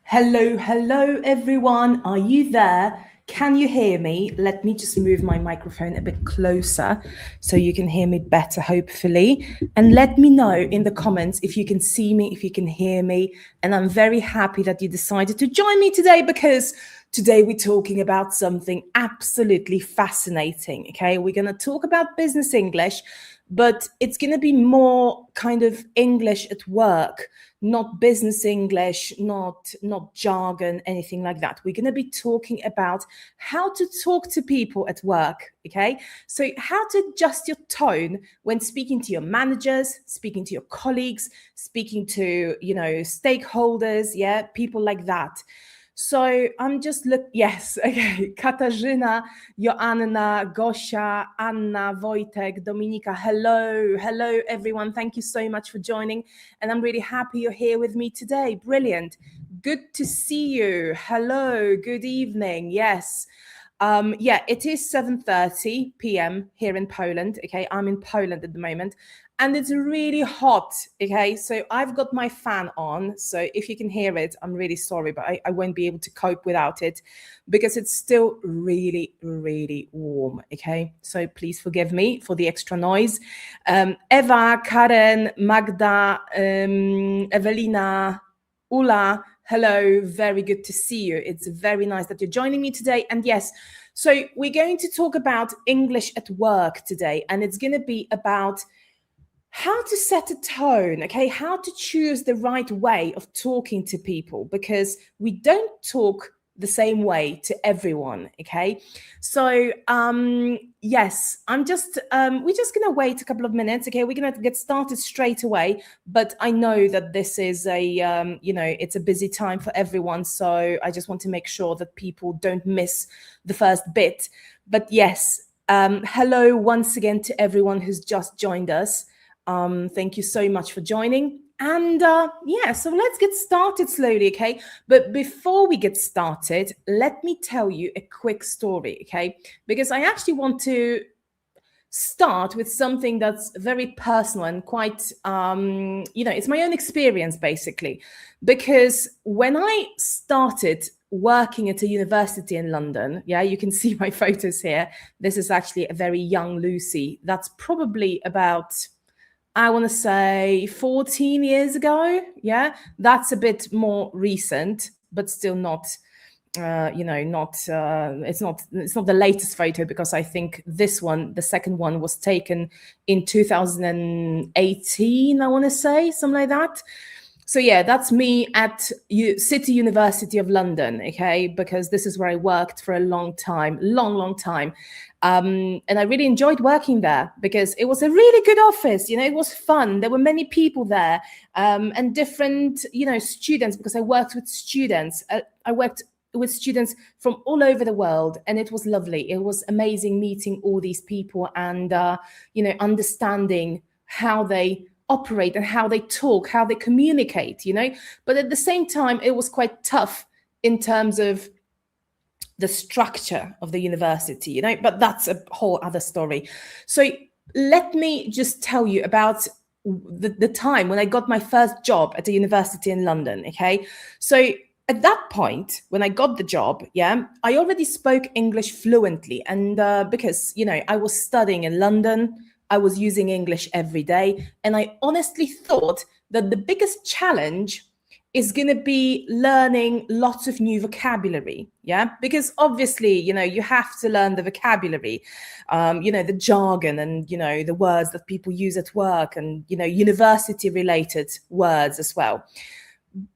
Hello, hello, everyone. Are you there? Can you hear me? Let me just move my microphone a bit closer so you can hear me better, hopefully. And let me know in the comments if you can see me, if you can hear me. And I'm very happy that you decided to join me today because today we're talking about something absolutely fascinating. Okay, we're going to talk about business English, but it's going to be more kind of English at work, not business English, not jargon, anything like that. We're going to be talking about how to talk to people at work. Okay, so how to adjust your tone when speaking to your managers, speaking to your colleagues, speaking to stakeholders, yeah, people like that. So I'm just yes, okay. Katarzyna, Joanna, Gosia, Anna, Wojtek, Dominika. Hello, everyone. Thank you so much for joining. And I'm really happy you're here with me today. Brilliant. Good to see you. Hello, good evening. Yes. It is 7:30 p.m. here in Poland. Okay, I'm in Poland at the moment. And it's really hot, okay? So I've got my fan on. So if you can hear it, I'm really sorry, but I won't be able to cope without it because it's still really, really warm, okay? So please forgive me for the extra noise. Eva, Karen, Magda, Evelina, Ula, hello, very good to see you. It's very nice that you're joining me today. And yes, so we're going to talk about English at work today, and it's going to be about how to set a tone, okay? How to choose the right way of talking to people because we don't talk the same way to everyone, okay? So, yes, we're just gonna wait a couple of minutes, okay? We're gonna get started straight away, but I know that this is it's a busy time for everyone, so I just want to make sure that people don't miss the first bit. But yes, hello once again to everyone who's just joined us. Thank you so much for joining. And so let's get started slowly, okay? But before we get started, let me tell you a quick story, okay? Because I actually want to start with something that's very personal and quite, it's my own experience basically. Because when I started working at a university in London, yeah, you can see my photos here. This is actually a very young Lucy. That's probably about, I want to say 14 years ago. Yeah, that's a bit more recent, but still not, it's not the latest photo because I think this one, the second one, was taken in 2018. I want to say something like that. So yeah, that's me at City University of London, okay? Because this is where I worked for a long time, long time. And I really enjoyed working there because it was a really good office. You know, it was fun. There were many people there and different, students because I worked with students. I worked with students from all over the world, and it was lovely. It was amazing meeting all these people and, understanding how they operate and how they talk, how they communicate, But at the same time, it was quite tough in terms of the structure of the university, But that's a whole other story. So let me just tell you about the time when I got my first job at a university in London, okay? So at that point, when I got the job, I already spoke English fluently. And because, I was studying in London, I was using English every day. And I honestly thought that the biggest challenge is going to be learning lots of new vocabulary. Yeah, because obviously, you have to learn the vocabulary, the jargon and, the words that people use at work and, university related words as well.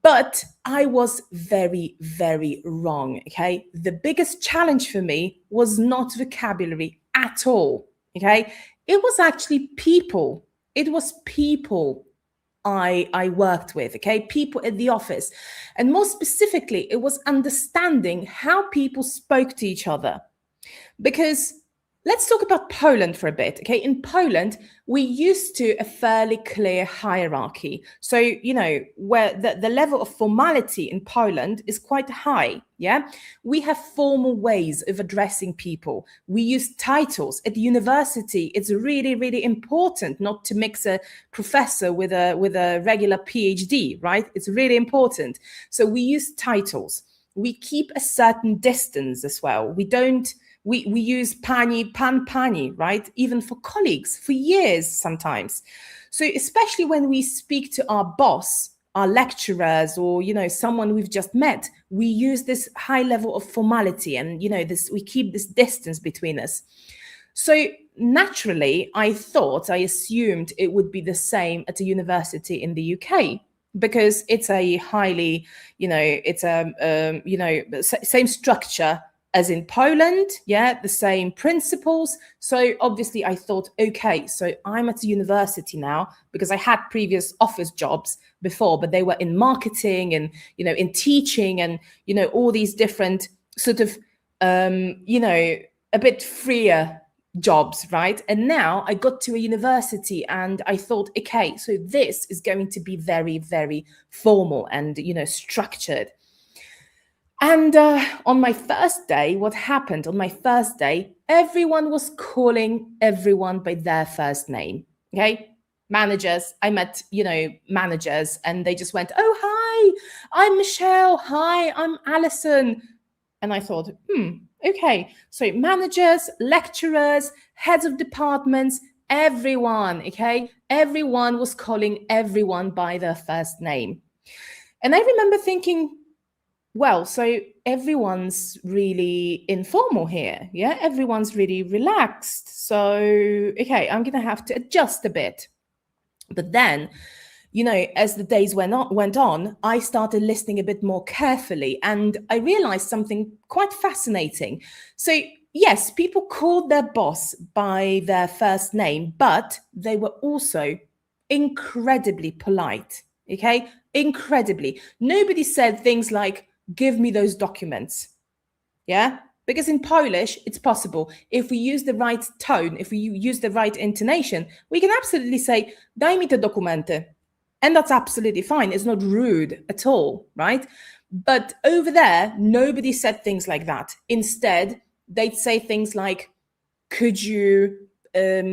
But I was very, very wrong. Okay. The biggest challenge for me was not vocabulary at all. Okay. It was actually people. It was people I worked with, okay? People at the office. And more specifically, it was understanding how people spoke to each other. Because Let's talk about Poland for a bit, okay? In Poland, we used to a fairly clear hierarchy. So, where the level of formality in Poland is quite high, yeah? We have formal ways of addressing people. We use titles. At university, it's really, really important not to mix a professor with a regular PhD, right? It's really important. So we use titles. We keep a certain distance as well. We use pani, pan, pani, right? Even for colleagues, for years sometimes. So especially when we speak to our boss, our lecturers, or someone we've just met, we use this high level of formality, and we keep this distance between us. So naturally, I assumed it would be the same at a university in the UK, because it's a highly, same structure as in Poland, yeah, the same principles. So obviously I thought, okay, so I'm at a university now, because I had previous office jobs before, but they were in marketing and, in teaching and, all these different sort of, a bit freer jobs, right? And now I got to a university and I thought, okay, so this is going to be very, very formal and, structured. And on my first day, what happened? On my first day, everyone was calling everyone by their first name, okay? Managers, I met, managers, and they just went, oh, hi, I'm Michelle. Hi, I'm Alison. And I thought, okay. So managers, lecturers, heads of departments, everyone, okay? Everyone was calling everyone by their first name. And I remember thinking, well, so everyone's really informal here, yeah? Everyone's really relaxed. So, okay, I'm going to have to adjust a bit. But then, as the days went on, I started listening a bit more carefully, and I realized something quite fascinating. So, yes, people called their boss by their first name, but they were also incredibly polite, okay? Incredibly. Nobody said things like, give me those documents. Yeah? Because in Polish, it's possible. If we use the right tone, if we use the right intonation, we can absolutely say, daj mi te dokumenty. And that's absolutely fine. It's not rude at all, right? But over there, nobody said things like that. Instead, they'd say things like, could you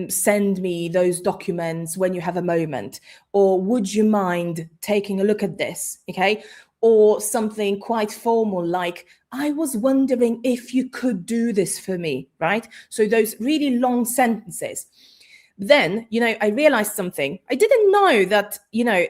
send me those documents when you have a moment? Or would you mind taking a look at this? Okay. Or something quite formal like, I was wondering if you could do this for me, right? So those really long sentences. Then, I realized something. I didn't know that,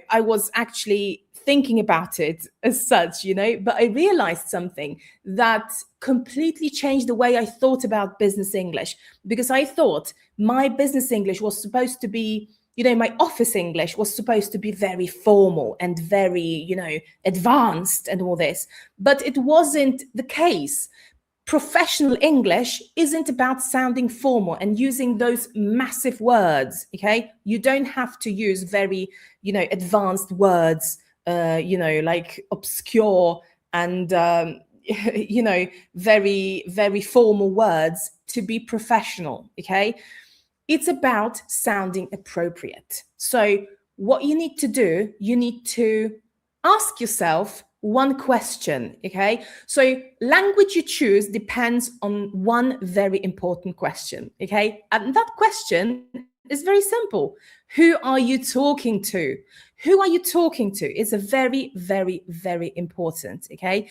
I was actually thinking about it as such, but I realized something that completely changed the way I thought about business English, because I thought my business English was supposed to be, my office English was supposed to be very formal and very, advanced and all this, but it wasn't the case. Professional English isn't about sounding formal and using those massive words, okay? You don't have to use very, advanced words, like obscure and, very, very formal words to be professional, okay? It's about sounding appropriate. So what you need to do, you need to ask yourself one question, okay? So language you choose depends on one very important question, okay? And that question is very simple. Who are you talking to? Who are you talking to? It's a very, very, very important, okay?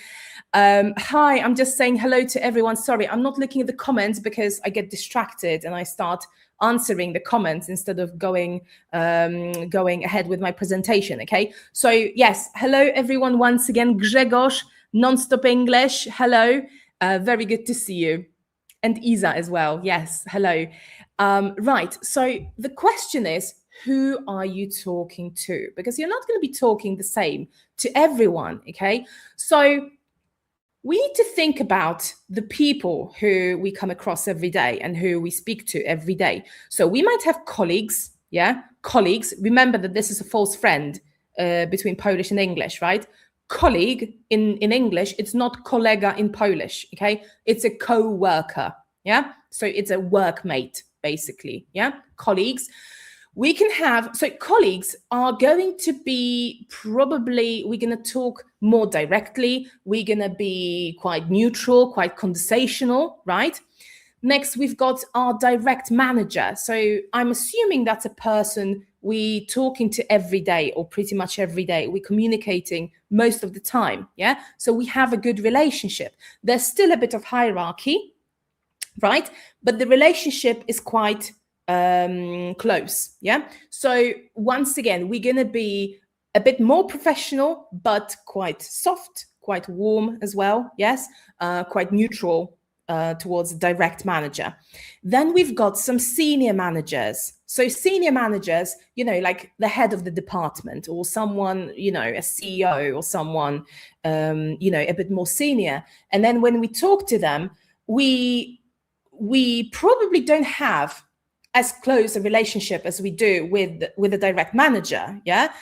Hi, I'm just saying hello to everyone. Sorry, I'm not looking at the comments because I get distracted and I start answering the comments instead of going ahead with my presentation, okay? So yes, hello everyone once again. Grzegorz, Non-Stop English, hello. Very good to see you. And Isa as well, yes, hello. Right, so the question is, who are you talking to? Because you're not going to be talking the same to everyone, okay? So we need to think about the people who we come across every day and who we speak to every day. So we might have colleagues, yeah? Colleagues, remember that this is a false friend between Polish and English, right? Colleague in English, it's not kolega in Polish, okay? It's a co-worker, Yeah. So it's a workmate, basically. Yeah. Colleagues. We can have, so colleagues are going to be probably, we're going to talk more directly. We're going to be quite neutral, quite conversational, right? Next, we've got our direct manager. So I'm assuming that's a person we talking to every day or pretty much every day. We're communicating most of the time. Yeah. So we have a good relationship. There's still a bit of hierarchy, right? But the relationship is quite close. Yeah. So once again, we're going to be a bit more professional, but quite soft, quite warm as well. Yes. Quite neutral towards the direct manager. Then we've got some senior managers. So senior managers, like the head of the department or someone, a CEO or someone, a bit more senior. And then when we talk to them, we probably don't have as close a relationship as we do with a direct manager. Yeah.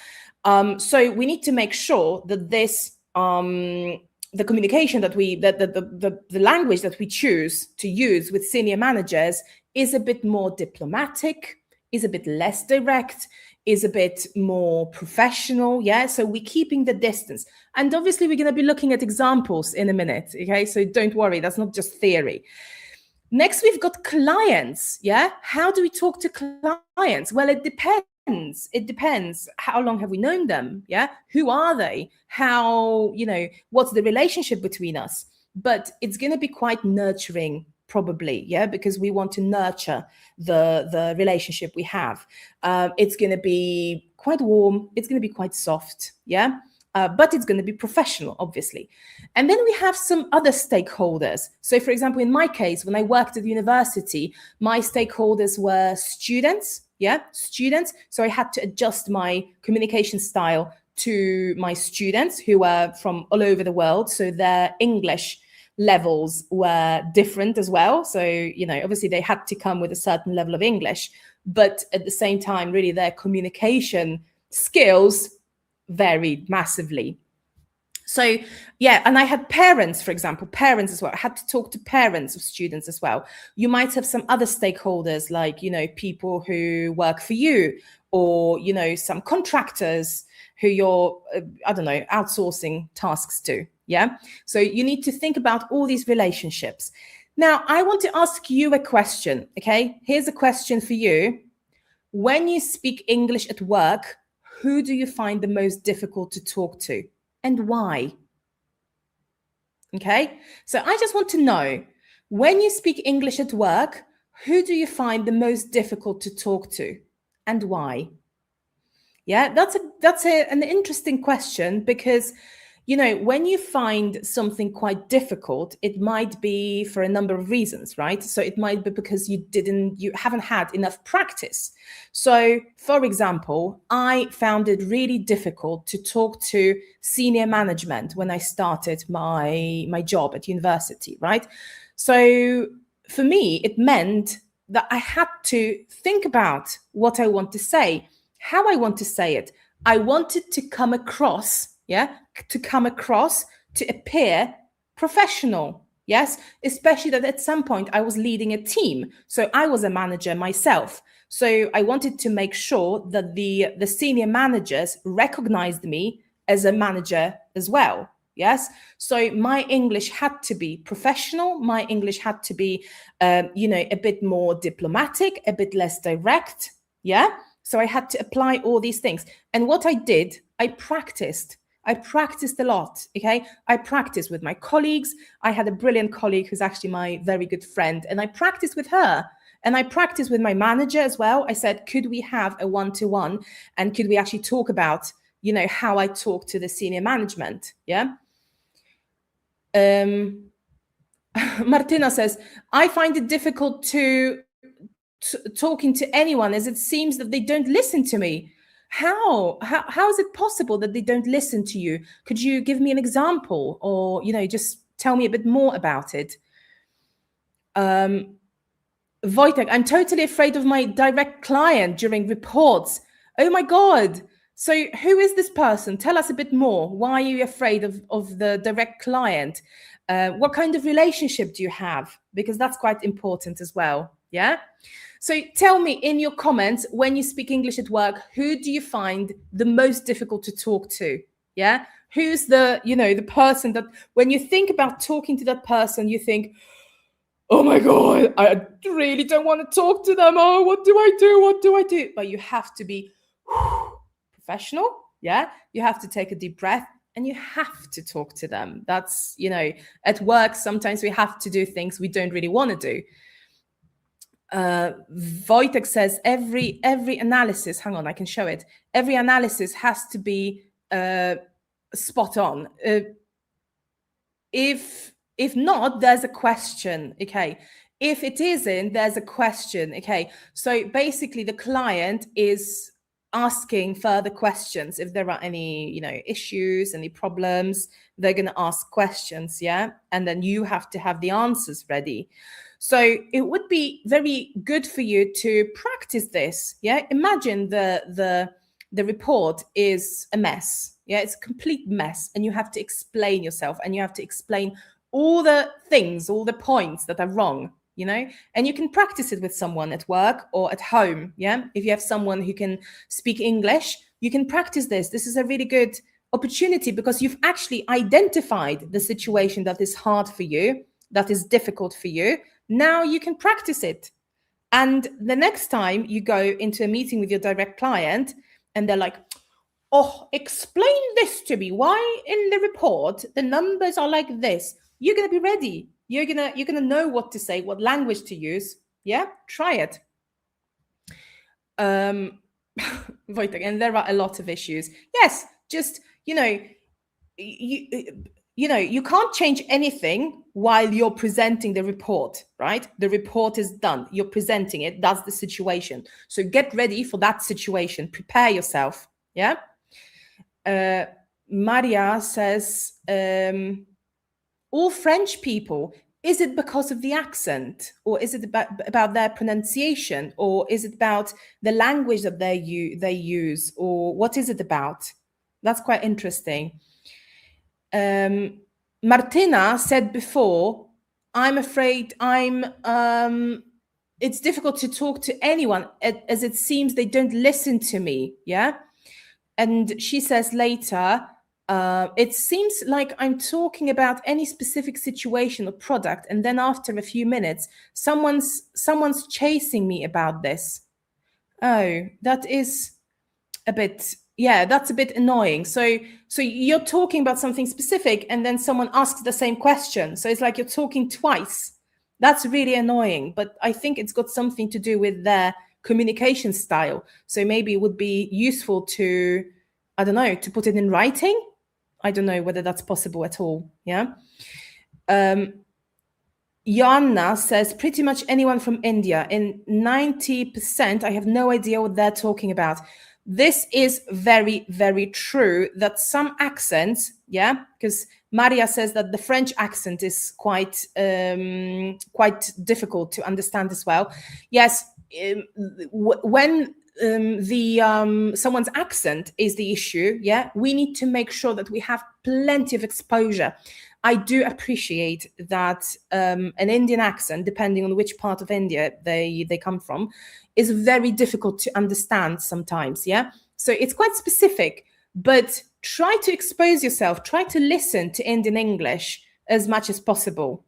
So we need to make sure that this, the communication that the language that we choose to use with senior managers is a bit more diplomatic, is a bit less direct, is a bit more professional. Yeah. So we're keeping the distance. And obviously we're going to be looking at examples in a minute. Okay. So don't worry. That's not just theory. Next, we've got clients. Yeah. How do we talk to clients? Well, it depends. It depends. How long have we known them? Yeah. Who are they? How, what's the relationship between us? But it's going to be quite nurturing, probably. Yeah. Because we want to nurture the relationship we have. It's going to be quite warm. It's going to be quite soft. Yeah. But it's going to be professional, obviously. And then we have some other stakeholders. So, for example, in my case, when I worked at university, my stakeholders were students. Yeah, students. So I had to adjust my communication style to my students who were from all over the world. So their English levels were different as well. So, obviously they had to come with a certain level of English, but at the same time, really their communication skills varied massively. So, yeah, and I had parents, for example, parents as well. I had to talk to parents of students as well. You might have some other stakeholders like, people who work for you or, some contractors who you're, outsourcing tasks to. Yeah. So you need to think about all these relationships. Now, I want to ask you a question. Okay. Here's a question for you. When you speak English at work, who do you find the most difficult to talk to and why? Okay, so I just want to know, when you speak English at work, who do you find the most difficult to talk to and why? Yeah, that's an interesting question because, when you find something quite difficult, it might be for a number of reasons, right? So it might be because you haven't had enough practice. So, for example, I found it really difficult to talk to senior management when I started my job at university, right? So for me, it meant that I had to think about what I want to say, how I want to say it. I wanted to come across, to appear professional. Yes, especially that at some point I was leading a team. So I was a manager myself. So I wanted to make sure that the senior managers recognized me as a manager as well. Yes. So my English had to be professional. My English had to be, a bit more diplomatic, a bit less direct. Yeah. So I had to apply all these things. And what I did, I practiced a lot. Okay. I practiced with my colleagues. I had a brilliant colleague who's actually my very good friend, and I practiced with her. And I practiced with my manager as well. I said, could we have a one-to-one? And could we actually talk about, how I talk to the senior management? Yeah. Martina says, I find it difficult to talking to anyone as it seems that they don't listen to me. How is it possible that they don't listen to you? Could you give me an example or, just tell me a bit more about it? Wojtek, I'm totally afraid of my direct client during reports. Oh my God. So who is this person? Tell us a bit more. Why are you afraid of the direct client? What kind of relationship do you have? because that's quite important as well. Yeah. So tell me in your comments, when you speak English at work, who do you find the most difficult to talk to? Yeah. Who's the, the person that when you think about talking to that person, you think, oh my God, I really don't want to talk to them. Oh, what do I do? What do I do? But you have to be professional. Yeah. You have to take a deep breath and you have to talk to them. That's, at work, sometimes we have to do things we don't really want to do. Wojtek says every analysis, hang on, I can show it. Every analysis has to be spot on. If not, there's a question. Okay. If it isn't, there's a question. Okay. So basically the client is asking further questions. If there are any, issues, any problems, they're going to ask questions. Yeah. And then you have to have the answers ready. So it would be very good for you to practice this. Yeah. Imagine the report is a mess. Yeah. It's a complete mess. And you have to explain yourself and you have to explain all the things, all the points that are wrong, and you can practice it with someone at work or at home. Yeah. If you have someone who can speak English, you can practice this. This is a really good opportunity because you've actually identified the situation that is hard for you, that is difficult for you. Now you can practice it. And the next time you go into a meeting with your direct client and they're like, oh, explain this to me. Why in the report the numbers are like this? You're going to be ready. You're going to know what to say, what language to use. Yeah, try it. And there are a lot of issues. Yes, just, you can't change anything while you're presenting the report, right? The report is done. You're presenting it. That's the situation. So get ready for that situation. Prepare yourself. Yeah. Maria says, all French people, is it because of the accent, or is it about their pronunciation, or is it about the language that they use, or what is it about? That's quite interesting. Martina said before, I'm afraid it's difficult to talk to anyone as it seems they don't listen to me. Yeah. And she says later, it seems like I'm talking about any specific situation or product, and then after a few minutes, someone's chasing me about this. Oh, that is a bit, that's a bit annoying. So you're talking about something specific, and then someone asks the same question. So it's like you're talking twice. That's really annoying. But I think it's got something to do with their communication style. So maybe it would be useful to, I don't know, to put it in writing. I don't know whether that's possible at all. Yeah. Joanna says pretty much anyone from India. In 90%, I have no idea what they're talking about. This is very, very true that some accents, because Maria says that the French accent is quite difficult to understand as well. Yes, when someone's accent is the issue, we need to make sure that we have plenty of exposure. I do appreciate that an Indian accent, depending on which part of India they come from, is very difficult to understand sometimes. So it's quite specific, but try to expose yourself, try to listen to Indian English as much as possible,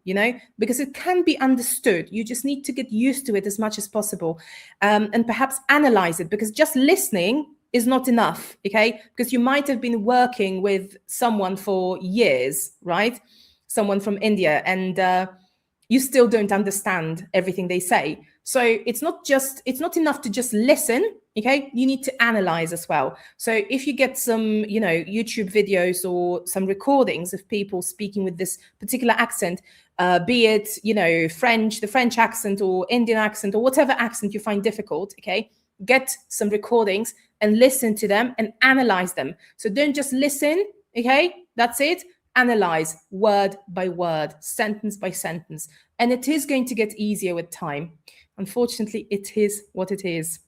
because it can be understood. You just need to get used to it as much as possible, and perhaps analyze it, because just listening is not enough, okay? Because you might have been working with someone for years, right? Someone from India, and you still don't understand everything they say. So it's not enough to just listen, okay? You need to analyze as well. So if you get some, YouTube videos or some recordings of people speaking with this particular accent, be it, French, the French accent, or Indian accent, or whatever accent you find difficult, okay? Get some recordings and listen to them and analyze them. So don't just listen, okay? That's it. Analyze word by word, sentence by sentence. And it is going to get easier with time. Unfortunately, it is what it is.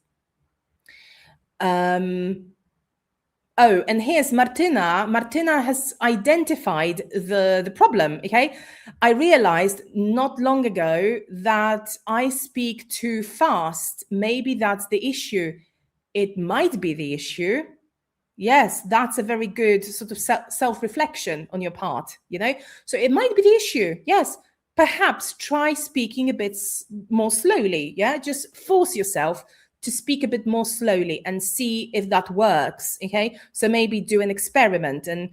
Oh, and here's Martina. Martina has identified the problem, okay? I realized not long ago that I speak too fast. Maybe that's the issue. It might be the issue. Yes, that's a very good sort of self-reflection on your part, So it might be the issue. Yes, perhaps try speaking a bit more slowly. Yeah, just force yourself to speak a bit more slowly and see if that works. Okay, so maybe do an experiment and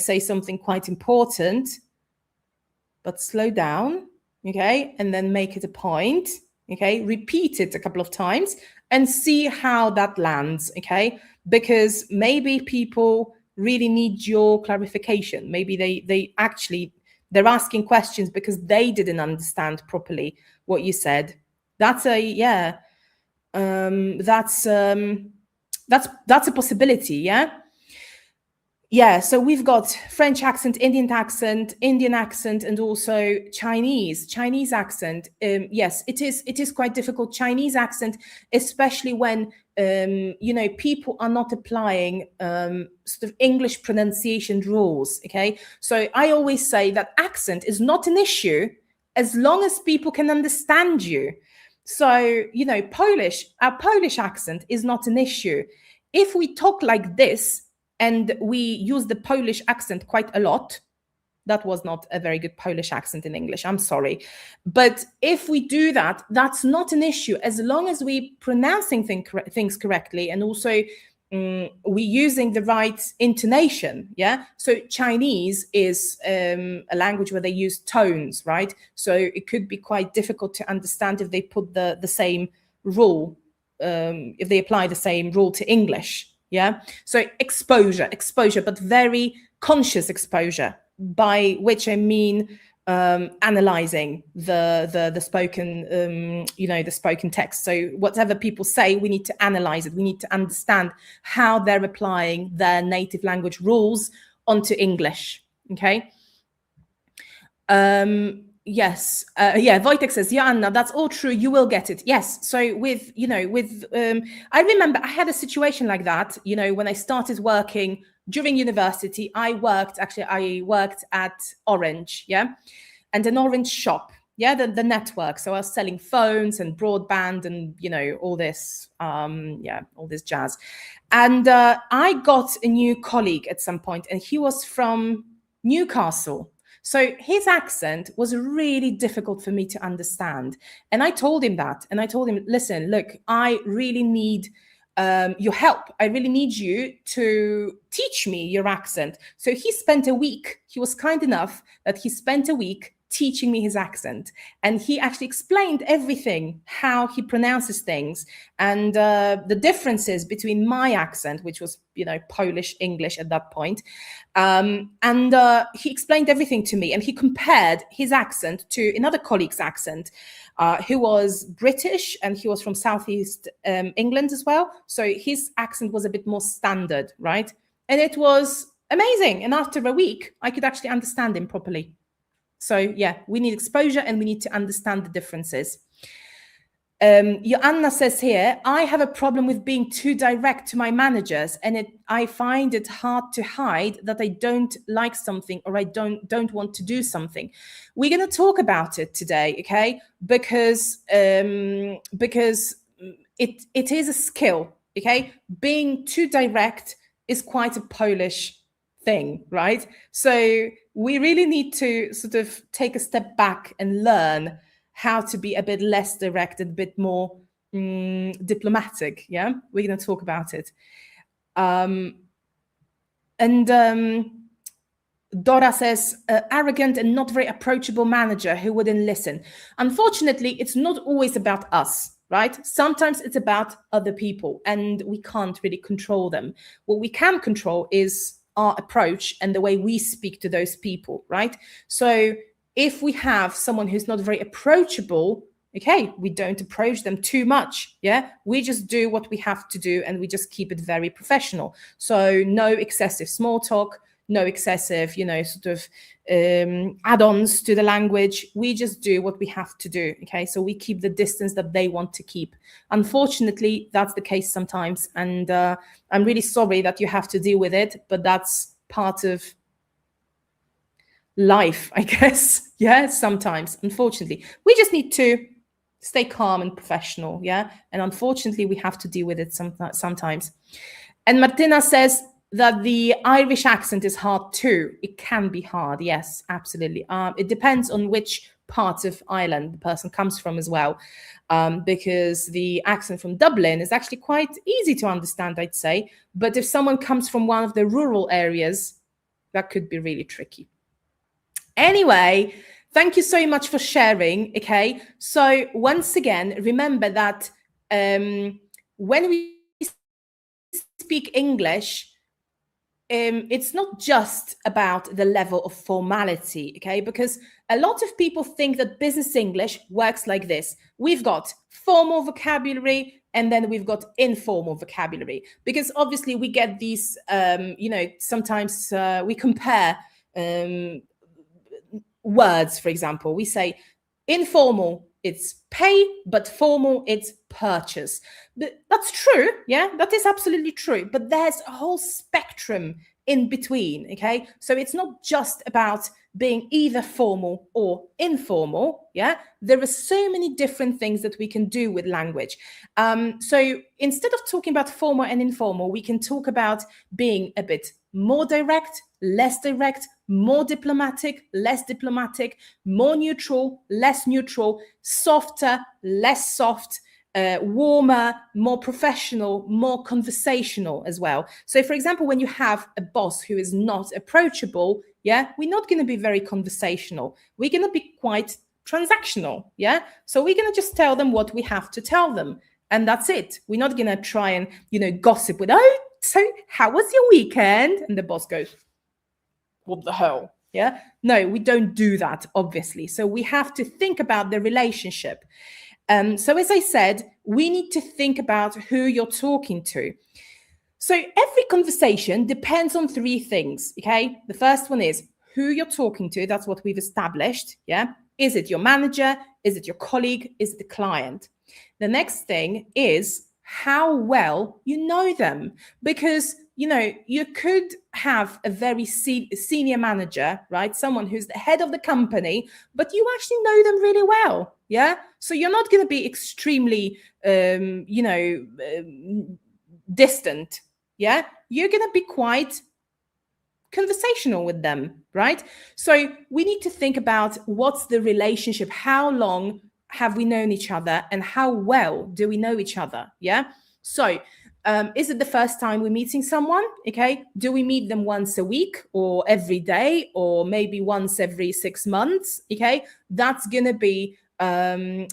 say something quite important, but slow down. Okay, and then make it a point. Okay, repeat it a couple of times and see how that lands. Okay, because maybe people really need your clarification. Maybe they're asking questions because they didn't understand properly what you said. That's a that's a possibility. Yeah, so we've got French accent, Indian accent, and also Chinese accent. Yes, it is quite difficult. Chinese accent, especially when people are not applying sort of English pronunciation rules. Okay, so I always say that accent is not an issue as long as people can understand you. So our Polish accent is not an issue. If we talk like this, and we use the Polish accent quite a lot. That was not a very good Polish accent in English, I'm sorry. But if we do that, that's not an issue as long as we pronouncing things correctly and also we using the right intonation. Yeah. So Chinese is a language where they use tones, right? So it could be quite difficult to understand if they put the same rule, if they apply the same rule to English. Yeah. So exposure, but very conscious exposure, by which I mean analyzing the spoken, the spoken text. So whatever people say, we need to analyze it. We need to understand how they're applying their native language rules onto English. Okay. Yes. Wojtek says, yeah, Anna, that's all true. You will get it. Yes. So I remember I had a situation like that, when I started working during university. I worked at Orange, yeah, and an Orange shop, yeah, the network. So I was selling phones and broadband and, all this, all this jazz. And I got a new colleague at some point, and he was from Newcastle. So his accent was really difficult for me to understand. And I told him that. And I told him, listen, look, I really need your help. I really need you to teach me your accent. So he spent a week. He was kind enough that he spent a week teaching me his accent. And he actually explained everything, how he pronounces things and the differences between my accent, which was, Polish English at that point. And he explained everything to me, and he compared his accent to another colleague's accent who was British, and he was from Southeast England as well. So his accent was a bit more standard, right? And it was amazing. And after a week, I could actually understand him properly. So yeah, we need exposure and we need to understand the differences. Joanna says here, I have a problem with being too direct to my managers, and I find it hard to hide that I don't like something or I don't want to do something. We're going to talk about it today, okay? Because it is a skill, okay? Being too direct is quite a Polish thing, right? So we really need to sort of take a step back and learn how to be a bit less direct and a bit more diplomatic. Yeah, we're going to talk about it. Dora says, arrogant and not very approachable manager who wouldn't listen. Unfortunately, it's not always about us, right? Sometimes it's about other people and we can't really control them. What we can control is our approach and the way we speak to those people, right? So if we have someone who's not very approachable, okay, we don't approach them too much, yeah? We just do what we have to do and we just keep it very professional. So no excessive small talk, no excessive, sort of add-ons to the language. We just do what we have to do. Okay, so we keep the distance that they want to keep. Unfortunately, that's the case sometimes, and I'm really sorry that you have to deal with it, but that's part of life, I guess. Yeah, sometimes, unfortunately, we just need to stay calm and professional. Yeah, and unfortunately, we have to deal with it sometimes. And Martina says that the Irish accent is hard too. It can be hard, yes, absolutely. It depends on which part of Ireland the person comes from as well, because the accent from Dublin is actually quite easy to understand, I'd say. But if someone comes from one of the rural areas, that could be really tricky. Anyway, thank you so much for sharing. Okay, so once again, remember that when we speak English, it's not just about the level of formality, okay? Because a lot of people think that business English works like this. We've got formal vocabulary and then we've got informal vocabulary, because obviously we get these, sometimes we compare words. For example, we say informal, it's pay, but formal, it's purchase. That's true. Yeah, that is absolutely true. But there's a whole spectrum in between. Okay, so it's not just about being either formal or informal. Yeah, there are so many different things that we can do with language. So instead of talking about formal and informal, we can talk about being a bit more direct, less direct, more diplomatic, less diplomatic, more neutral, less neutral, softer, less soft, warmer, more professional, more conversational as well. So for example, when you have a boss who is not approachable, yeah, we're not going to be very conversational. We're going to be quite transactional. Yeah, so we're going to just tell them what we have to tell them, and that's it. We're not going to try and gossip with, oh, so how was your weekend? And the boss goes, what the hell? Yeah, no, we don't do that, obviously. So we have to think about the relationship. So as I said, we need to think about who you're talking to. So every conversation depends on three things, okay? The first one is who you're talking to. That's what we've established, yeah? Is it your manager? Is it your colleague? Is it the client? The next thing is how well you know them, because you could have a very senior manager, right? Someone who's the head of the company, but you actually know them really well, yeah? So you're not going to be extremely, distant, yeah? You're going to be quite conversational with them, right? So we need to think about what's the relationship, how long have we known each other, and how well do we know each other, yeah? So is it the first time we're meeting someone? Okay, do we meet them once a week or every day or maybe once every 6 months? Okay, that's going to be a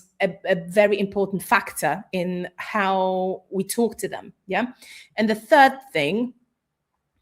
very important factor in how we talk to them. Yeah, and the third thing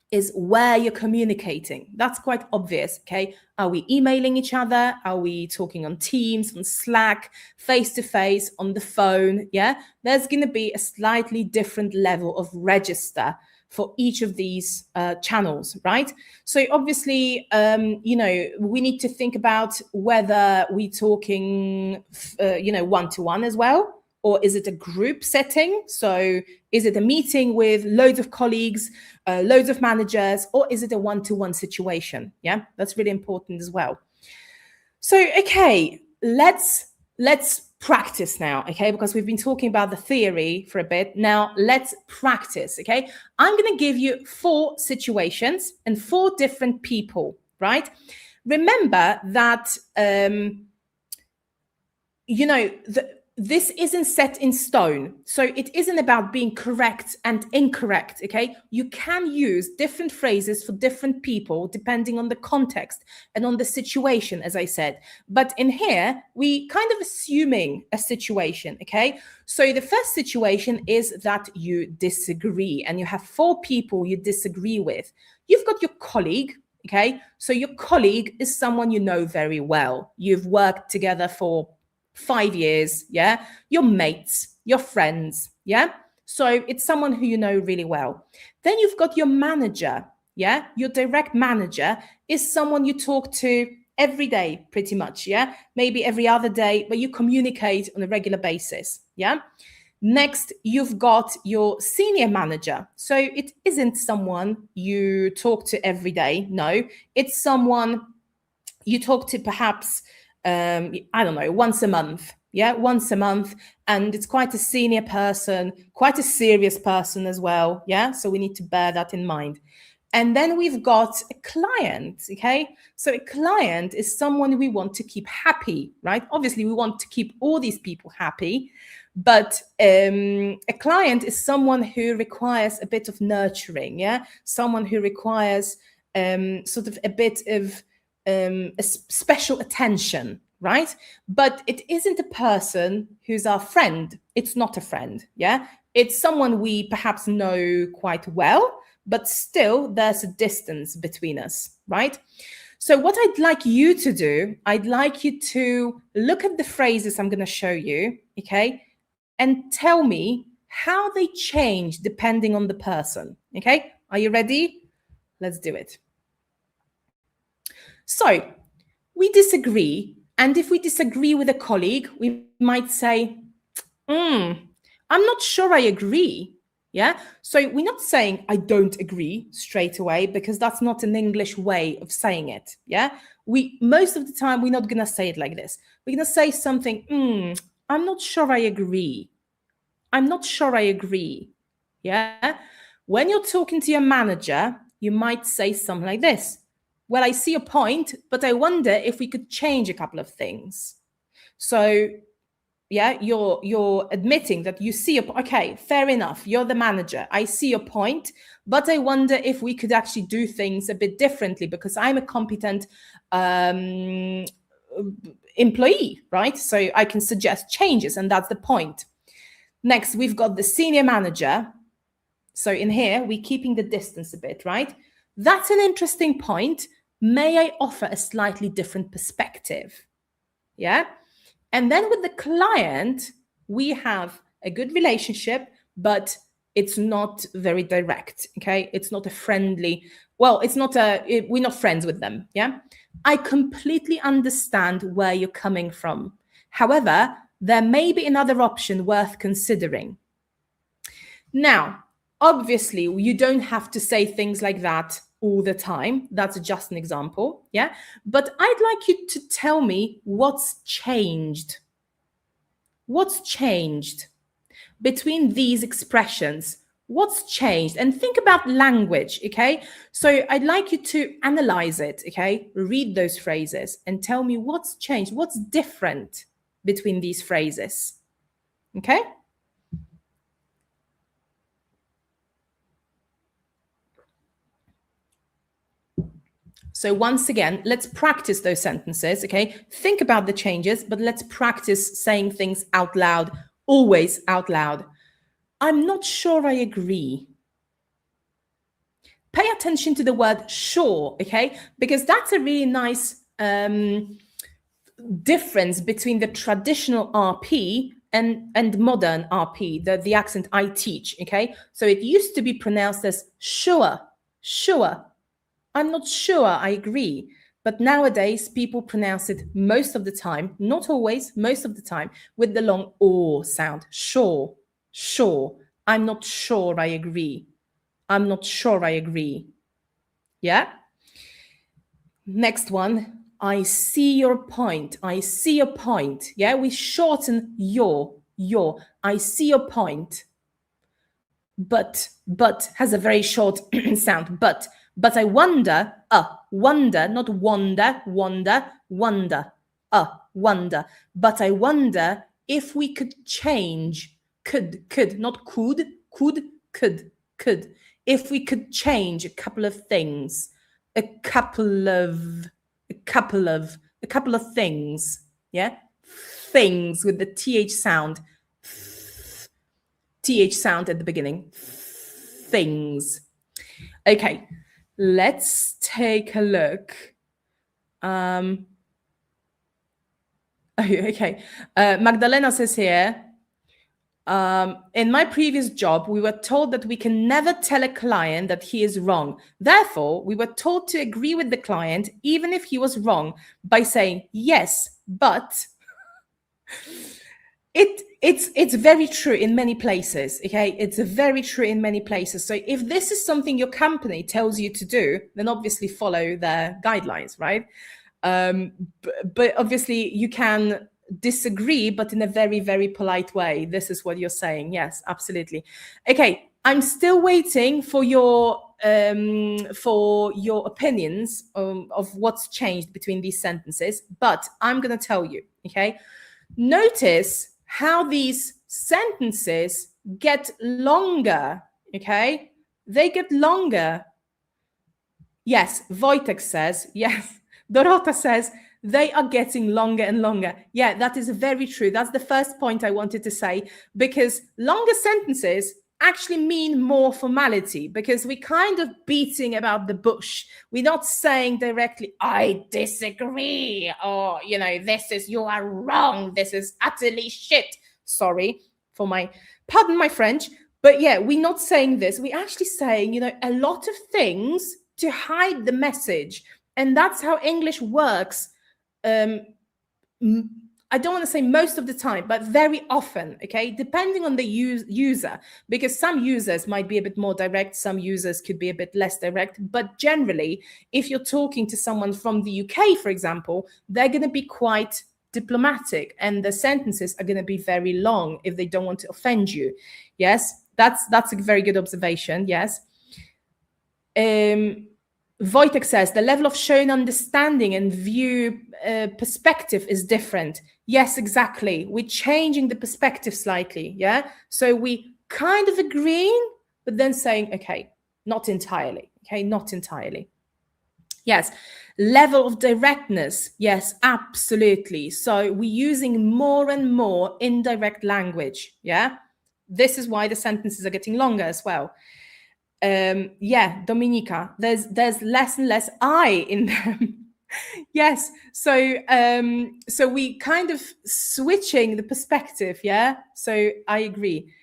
is where you're communicating. That's quite obvious, okay? Are we emailing each other? Are we talking on Teams, on Slack, face-to-face, on the phone? Yeah, there's going to be a slightly different level of register for each of these channels, right? So obviously, we need to think about whether we're talking, one-to-one as well, or is it a group setting? So is it a meeting with loads of colleagues, loads of managers, or is it a one-to-one situation? Yeah, that's really important as well. So, okay, let's practice now, okay? Because we've been talking about the theory for a bit. Now let's practice, okay? I'm going to give you 4 situations and 4 different people, right? Remember that, this isn't set in stone. So it isn't about being correct and incorrect, okay? You can use different phrases for different people depending on the context and on the situation, as I said. But in here, we kind of assuming a situation, okay? So the first situation is that you disagree and you have 4 people you disagree with. You've got your colleague, okay? So your colleague is someone you know very well. You've worked together for 5 years, yeah? Your mates, your friends, yeah? So it's someone who you know really well. Then you've got your manager, yeah, your direct manager is someone you talk to every day, pretty much, yeah, maybe every other day, but you communicate on a regular basis, yeah. Next, you've got your senior manager. So it isn't someone you talk to every day. No, it's someone you talk to perhaps, I don't know, once a month. Yeah, once a month. And it's quite a senior person, quite a serious person as well. Yeah, so we need to bear that in mind. And then we've got a client, okay? So a client is someone we want to keep happy, right? Obviously, we want to keep all these people happy, but a client is someone who requires a bit of nurturing, yeah? Someone who requires sort of a bit of special attention, right? But it isn't a person who's our friend. It's not a friend, yeah? It's someone we perhaps know quite well, but still there's a distance between us, right? So what I'd like you to do, I'd like you to look at the phrases I'm going to show you, okay, and tell me how they change depending on the person, okay? Are you ready? Let's do it. So we disagree, and if we disagree with a colleague, we might say, I'm not sure I agree. Yeah. So we're not saying I don't agree straight away, because that's not an English way of saying it. Yeah. Most of the time, we're not going to say it like this. We're going to say something, I'm not sure I agree. I'm not sure I agree. Yeah. When you're talking to your manager, you might say something like this. Well, I see a point, but I wonder if we could change a couple of things. So yeah, you're admitting that you see okay, fair enough, you're the manager, I see your point, but I wonder if we could actually do things a bit differently, because I'm a competent employee, right? So I can suggest changes, and that's the point. Next, we've got the senior manager. So in here, we're keeping the distance a bit, right? That's an interesting point. May I offer a slightly different perspective? Yeah. And then with the client, we have a good relationship, but it's not very direct, okay? It's not a friendly, well, we're not friends with them, yeah? I completely understand where you're coming from. However, there may be another option worth considering. Now, obviously, you don't have to say things like that all the time. That's just an example, yeah? But I'd like you to tell me what's changed. What's changed between these expressions? What's changed? And think about language, okay? So I'd like you to analyze it, okay? Read those phrases and tell me what's changed, what's different between these phrases, okay? So once again, let's practice those sentences, okay? Think about the changes, but let's practice saying things out loud, always out loud. I'm not sure I agree. Pay attention to the word sure, okay? Because that's a really nice difference between the traditional RP and modern RP, the accent I teach, okay? So it used to be pronounced as sure, sure. I'm not sure I agree. But nowadays, people pronounce it most of the time, not always, most of the time, with the long or sound. Sure, sure. I'm not sure I agree. I'm not sure I agree. Yeah? Next one. I see your point. I see your point. Yeah, we shorten your. I see your point. But has a very short sound. But I wonder, wonder, not wonder, wonder. Wonder. But I wonder if we could change, could, not could. If we could change a couple of things, a couple of things, yeah? Things with the TH sound. TH sound at the beginning. Things. Okay, let's take a look. Okay, Magdalena says here, In my previous job, we were told that we can never tell a client that he is wrong. Therefore, we were told to agree with the client, even if he was wrong, by saying, yes, but... It's very true in many places, okay? It's very true in many places. So if this is something your company tells you to do, then obviously follow their guidelines, right? But obviously you can disagree, but in a very, very polite way. This is what you're saying. Yes, absolutely. Okay, I'm still waiting for your opinions of what's changed between these sentences, but I'm going to tell you, okay? Notice how these sentences get longer, okay? They get longer. Yes, Wojtek says, yes. Dorota says, they are getting longer and longer. Yeah, that is very true. That's the first point I wanted to say, because longer sentences actually mean more formality, because we're kind of beating about the bush. We're not saying directly, I disagree, or, you know, you are wrong, this is utterly shit. Sorry for pardon my French, but yeah, we're not saying this. We're actually saying, you know, a lot of things to hide the message. And that's how English works. I don't want to say most of the time, but very often, okay, depending on the user, because some users might be a bit more direct, some users could be a bit less direct, but generally, if you're talking to someone from the UK, for example, they're going to be quite diplomatic, and the sentences are going to be very long if they don't want to offend you. Yes, that's a very good observation. Yes. Wojtek says the level of shown understanding and view perspective is different. Yes, exactly. We're changing the perspective slightly. Yeah. So we kind of agreeing, but then saying, okay, not entirely. Okay, not entirely. Yes. Level of directness. Yes, absolutely. So we're using more and more indirect language. Yeah. This is why the sentences are getting longer as well. Yeah, Dominika, there's less and less I in them. Yes, so we kind of switching the perspective. Yeah, so I agree.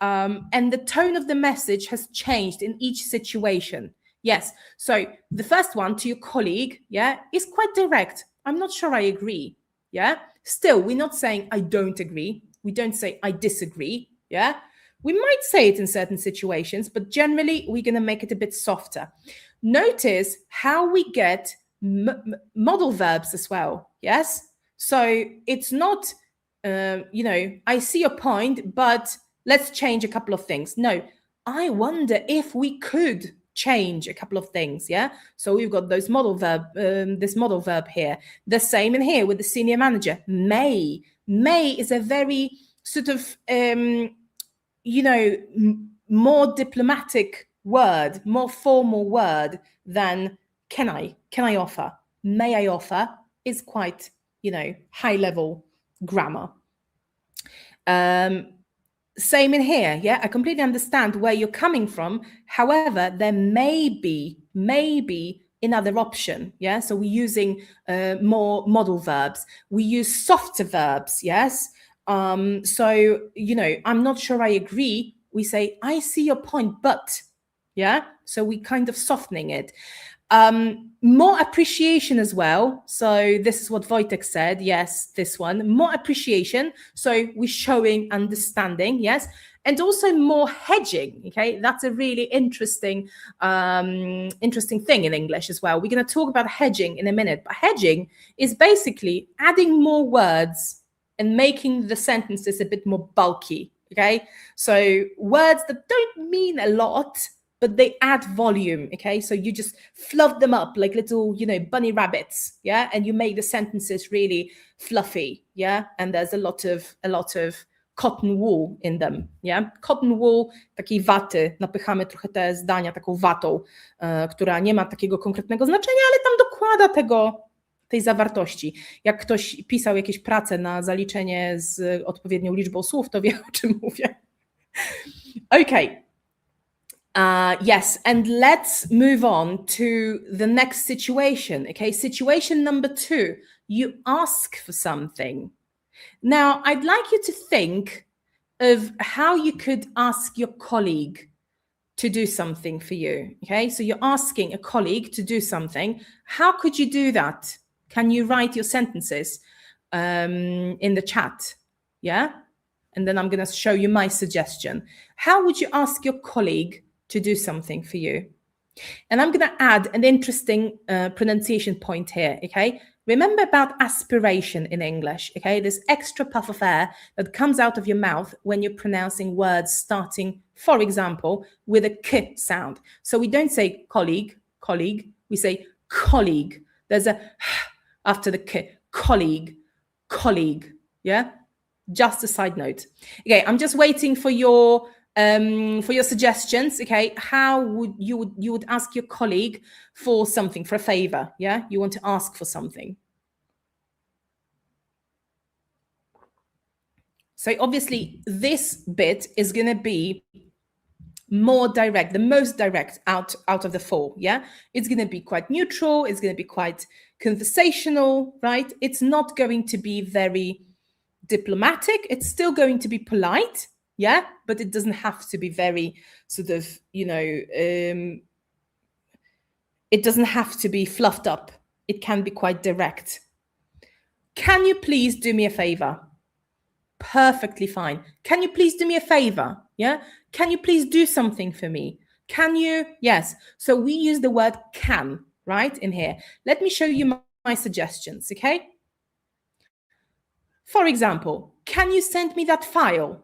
And the tone of the message has changed in each situation. Yes, so the first one to your colleague, yeah, is quite direct. I'm not sure I agree. Yeah, still we're not saying I don't agree. We don't say I disagree. Yeah. We might say it in certain situations, but generally we're going to make it a bit softer. Notice how we get modal verbs as well. Yes. So it's not, you know, I see your point, but let's change a couple of things. No, I wonder if we could change a couple of things. Yeah. So we've got those modal verb, this modal verb here. The same in here with the senior manager. May is a very sort of, you know, more diplomatic word, more formal word than can I offer? May I offer is quite, you know, high level grammar. Same in here. Yeah, I completely understand where you're coming from. However, there may be another option. Yeah, so we're using more modal verbs. We use softer verbs. Yes. So, you know, I'm not sure I agree. We say, I see your point, but, yeah. So we kind of softening it. More appreciation as well. So this is what Wojtek said. Yes, this one. More appreciation. So we're showing understanding. Yes. And also more hedging. Okay. That's a really interesting thing in English as well. We're going to talk about hedging in a minute. But hedging is basically adding more words and making the sentences a bit more bulky, okay? So words that don't mean a lot, but they add volume, okay? So you just fluff them up like little, you know, bunny rabbits, yeah? And you make the sentences really fluffy, yeah? And there's a lot of cotton wool in them, yeah? Cotton wool, takiej waty, napychamy trochę te zdania taką watą, która nie ma takiego konkretnego znaczenia, ale tam dokłada tej zawartości. Jak ktoś pisał jakieś prace na zaliczenie z odpowiednią liczbą słów, to wie, o czym mówię. Okay. Yes, and let's move on to the next situation. Okay, situation number 2. You ask for something. Now, I'd like you to think of how you could ask your colleague to do something for you. Okay, so you're asking a colleague to do something. How could you do that? Can you write your sentences in the chat? Yeah, and then I'm going to show you my suggestion. How would you ask your colleague to do something for you? And I'm going to add an interesting pronunciation point here, okay? Remember about aspiration in English, okay? This extra puff of air that comes out of your mouth when you're pronouncing words starting, for example, with a k sound. So we don't say colleague, colleague, we say colleague. There's a after the k, colleague, colleague, yeah? Just a side note. Okay, I'm just waiting for your suggestions. Okay, how would you ask your colleague for something, for a favor? Yeah, you want to ask for something. So obviously this bit is going to be more direct, the most direct out of the four. Yeah, it's going to be quite neutral, it's going to be quite conversational, right? It's not going to be very diplomatic, it's still going to be polite, yeah, but it doesn't have to be very sort of, it doesn't have to be fluffed up. It can be quite direct. Can you please do me a favor? Perfectly fine. Can you please do me a favor? Yeah. Can you please do something for me? Can you? Yes. So we use the word can, right, in here. Let me show you my suggestions, okay? For example, can you send me that file?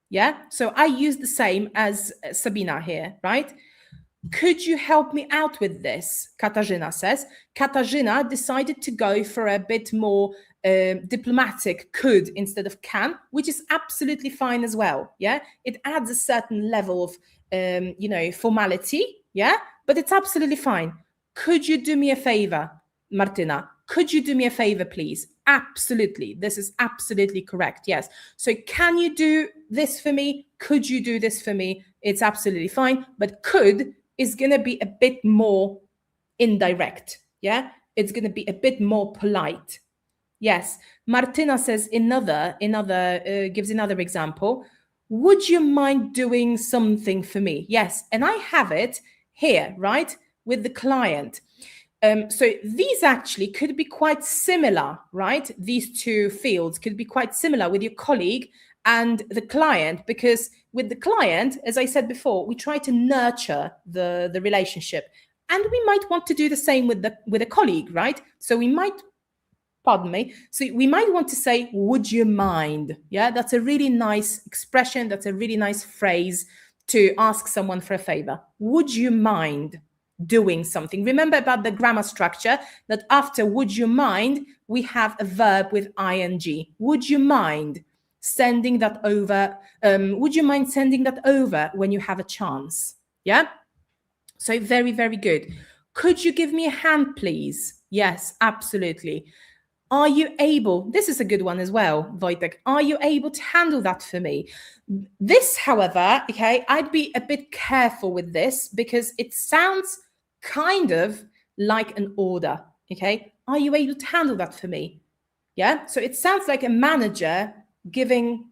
Yeah, so I use the same as Sabina here, right? Could you help me out with this? Katarzyna says. Katarzyna decided to go for a bit more diplomatic could instead of can, which is absolutely fine as well. Yeah, it adds a certain level of, formality. Yeah, but it's absolutely fine. Could you do me a favor, Martina? Could you do me a favor, please? Absolutely. This is absolutely correct. Yes. So can you do this for me? Could you do this for me? It's absolutely fine. But could is going to be a bit more indirect. Yeah. It's going to be a bit more polite. Yes. Martina says gives another example. Would you mind doing something for me? Yes. And I have it here, right? With the client. So these actually could be quite similar, right? These two fields could be quite similar with your colleague and the client, because with the client, as I said before, we try to nurture the relationship, and we might want to do the same with a colleague, right? So we might, pardon me, so we might want to say, would you mind? Yeah, that's a really nice expression. That's a really nice phrase to ask someone for a favor. Would you mind doing something? Remember about the grammar structure that after would you mind, we have a verb with ing. Would you mind sending that over? Would you mind sending that over when you have a chance? Yeah. So very, very good. Could you give me a hand, please? Yes, absolutely. Are you able? This is a good one as well, Wojtek. Are you able to handle that for me? This, however, okay, I'd be a bit careful with this because it sounds kind of like an order, okay? Are you able to handle that for me? Yeah, so it sounds like a manager giving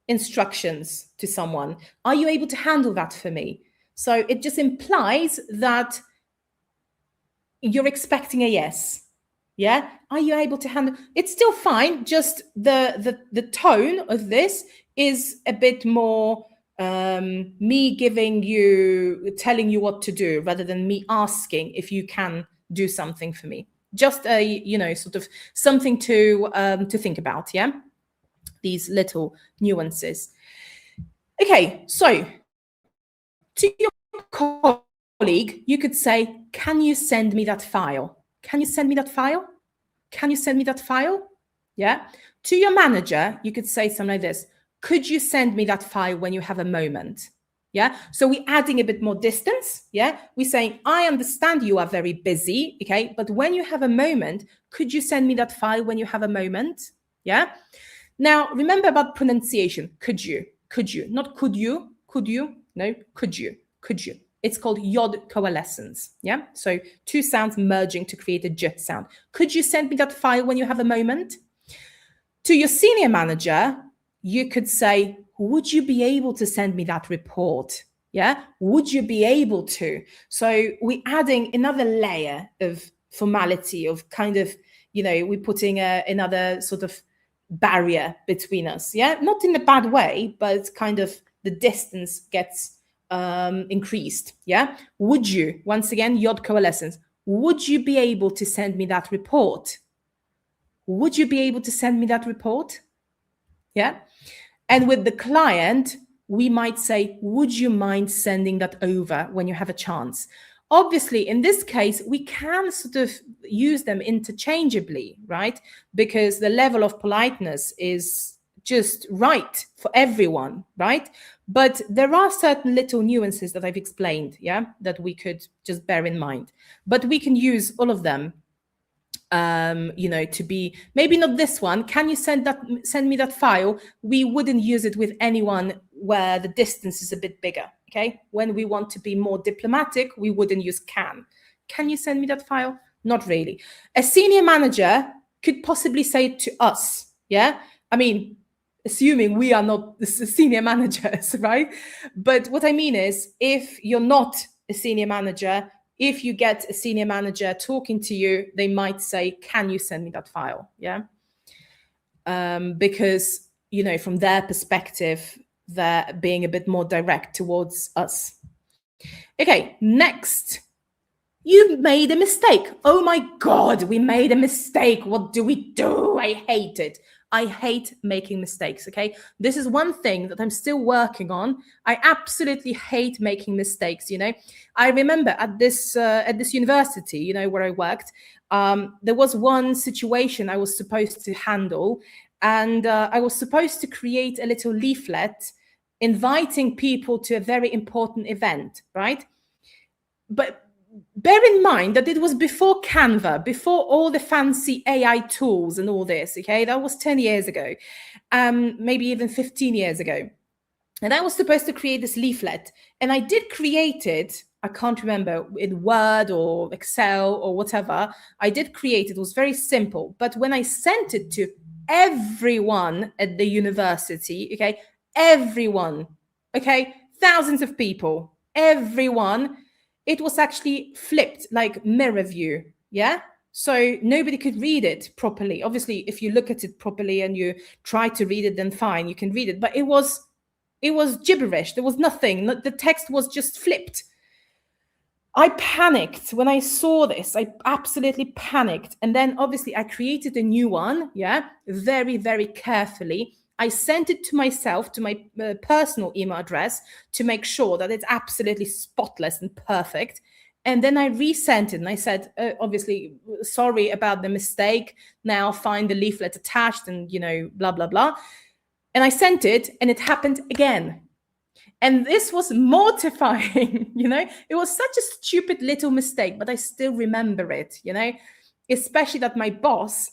instructions to someone. Are you able to handle that for me? So it just implies that you're expecting a yes. Yeah, are you able to handle? It's still fine. Just the tone of this is a bit more me telling you what to do rather than me asking if you can do something for me. Just a sort of something to think about. Yeah, these little nuances. Okay, so to your colleague, you could say, "Can you send me that file? Can you send me that file? Can you send me that file?" Yeah. To your manager, you could say something like this. Could you send me that file when you have a moment? Yeah. So we're adding a bit more distance. Yeah. We're saying, I understand you are very busy. Okay. But when you have a moment, could you send me that file when you have a moment? Yeah. Now, remember about pronunciation. Could you? Not could you? No, could you? It's called yod coalescence. Yeah. So two sounds merging to create a j sound. Could you send me that file when you have a moment? To your senior manager, you could say, would you be able to send me that report? Yeah, would you be able to? So we're adding another layer of formality, of kind of, we're putting another sort of barrier between us. Yeah, not in a bad way, but kind of the distance gets increased. Yeah, would you, once again, yod coalescence, would you be able to send me that report? Would you be able to send me that report? Yeah. And with the client, we might say, would you mind sending that over when you have a chance? Obviously, in this case, we can sort of use them interchangeably, right? Because the level of politeness is just right for everyone, right? But there are certain little nuances that I've explained, yeah, that we could just bear in mind. But we can use all of them to be, maybe not this one. Can you send me that file? We wouldn't use it with anyone where the distance is a bit bigger. Okay. When we want to be more diplomatic, we wouldn't use can. Can you send me that file? Not really. A senior manager could possibly say it to us. Yeah. I mean, assuming we are not the senior managers, right? But what I mean is, if you're not a senior manager, if you get a senior manager talking to you, they might say, can you send me that file? Yeah. Because, from their perspective, they're being a bit more direct towards us. Okay, next. You made a mistake. Oh my God, we made a mistake. What do we do? I hate it. I hate making mistakes, okay? This is one thing that I'm still working on. I absolutely hate making mistakes, I remember at this university, where I worked, there was one situation I was supposed to handle, and I was supposed to create a little leaflet inviting people to a very important event, right? But bear in mind that it was before Canva, before all the fancy AI tools and all this, okay? That was 10 years ago, maybe even 15 years ago. And I was supposed to create this leaflet, and I did create it. I can't remember, in Word or Excel or whatever. I did create it. It was very simple. But when I sent it to everyone at the university, okay, everyone, okay, thousands of people, everyone, it was actually flipped like mirror view. Yeah. So nobody could read it properly. Obviously, if you look at it properly and you try to read it, then fine, you can read it. But it was gibberish. There was nothing. The text was just flipped. I panicked when I saw this. I absolutely panicked. And then obviously I created a new one. Yeah. Very, very carefully. I sent it to myself, to my personal email address, to make sure that it's absolutely spotless and perfect. And then I resent it and I said, obviously, sorry about the mistake. Now find the leaflet attached and, blah, blah, blah. And I sent it and it happened again. And this was mortifying, It was such a stupid little mistake, but I still remember it, Especially that my boss,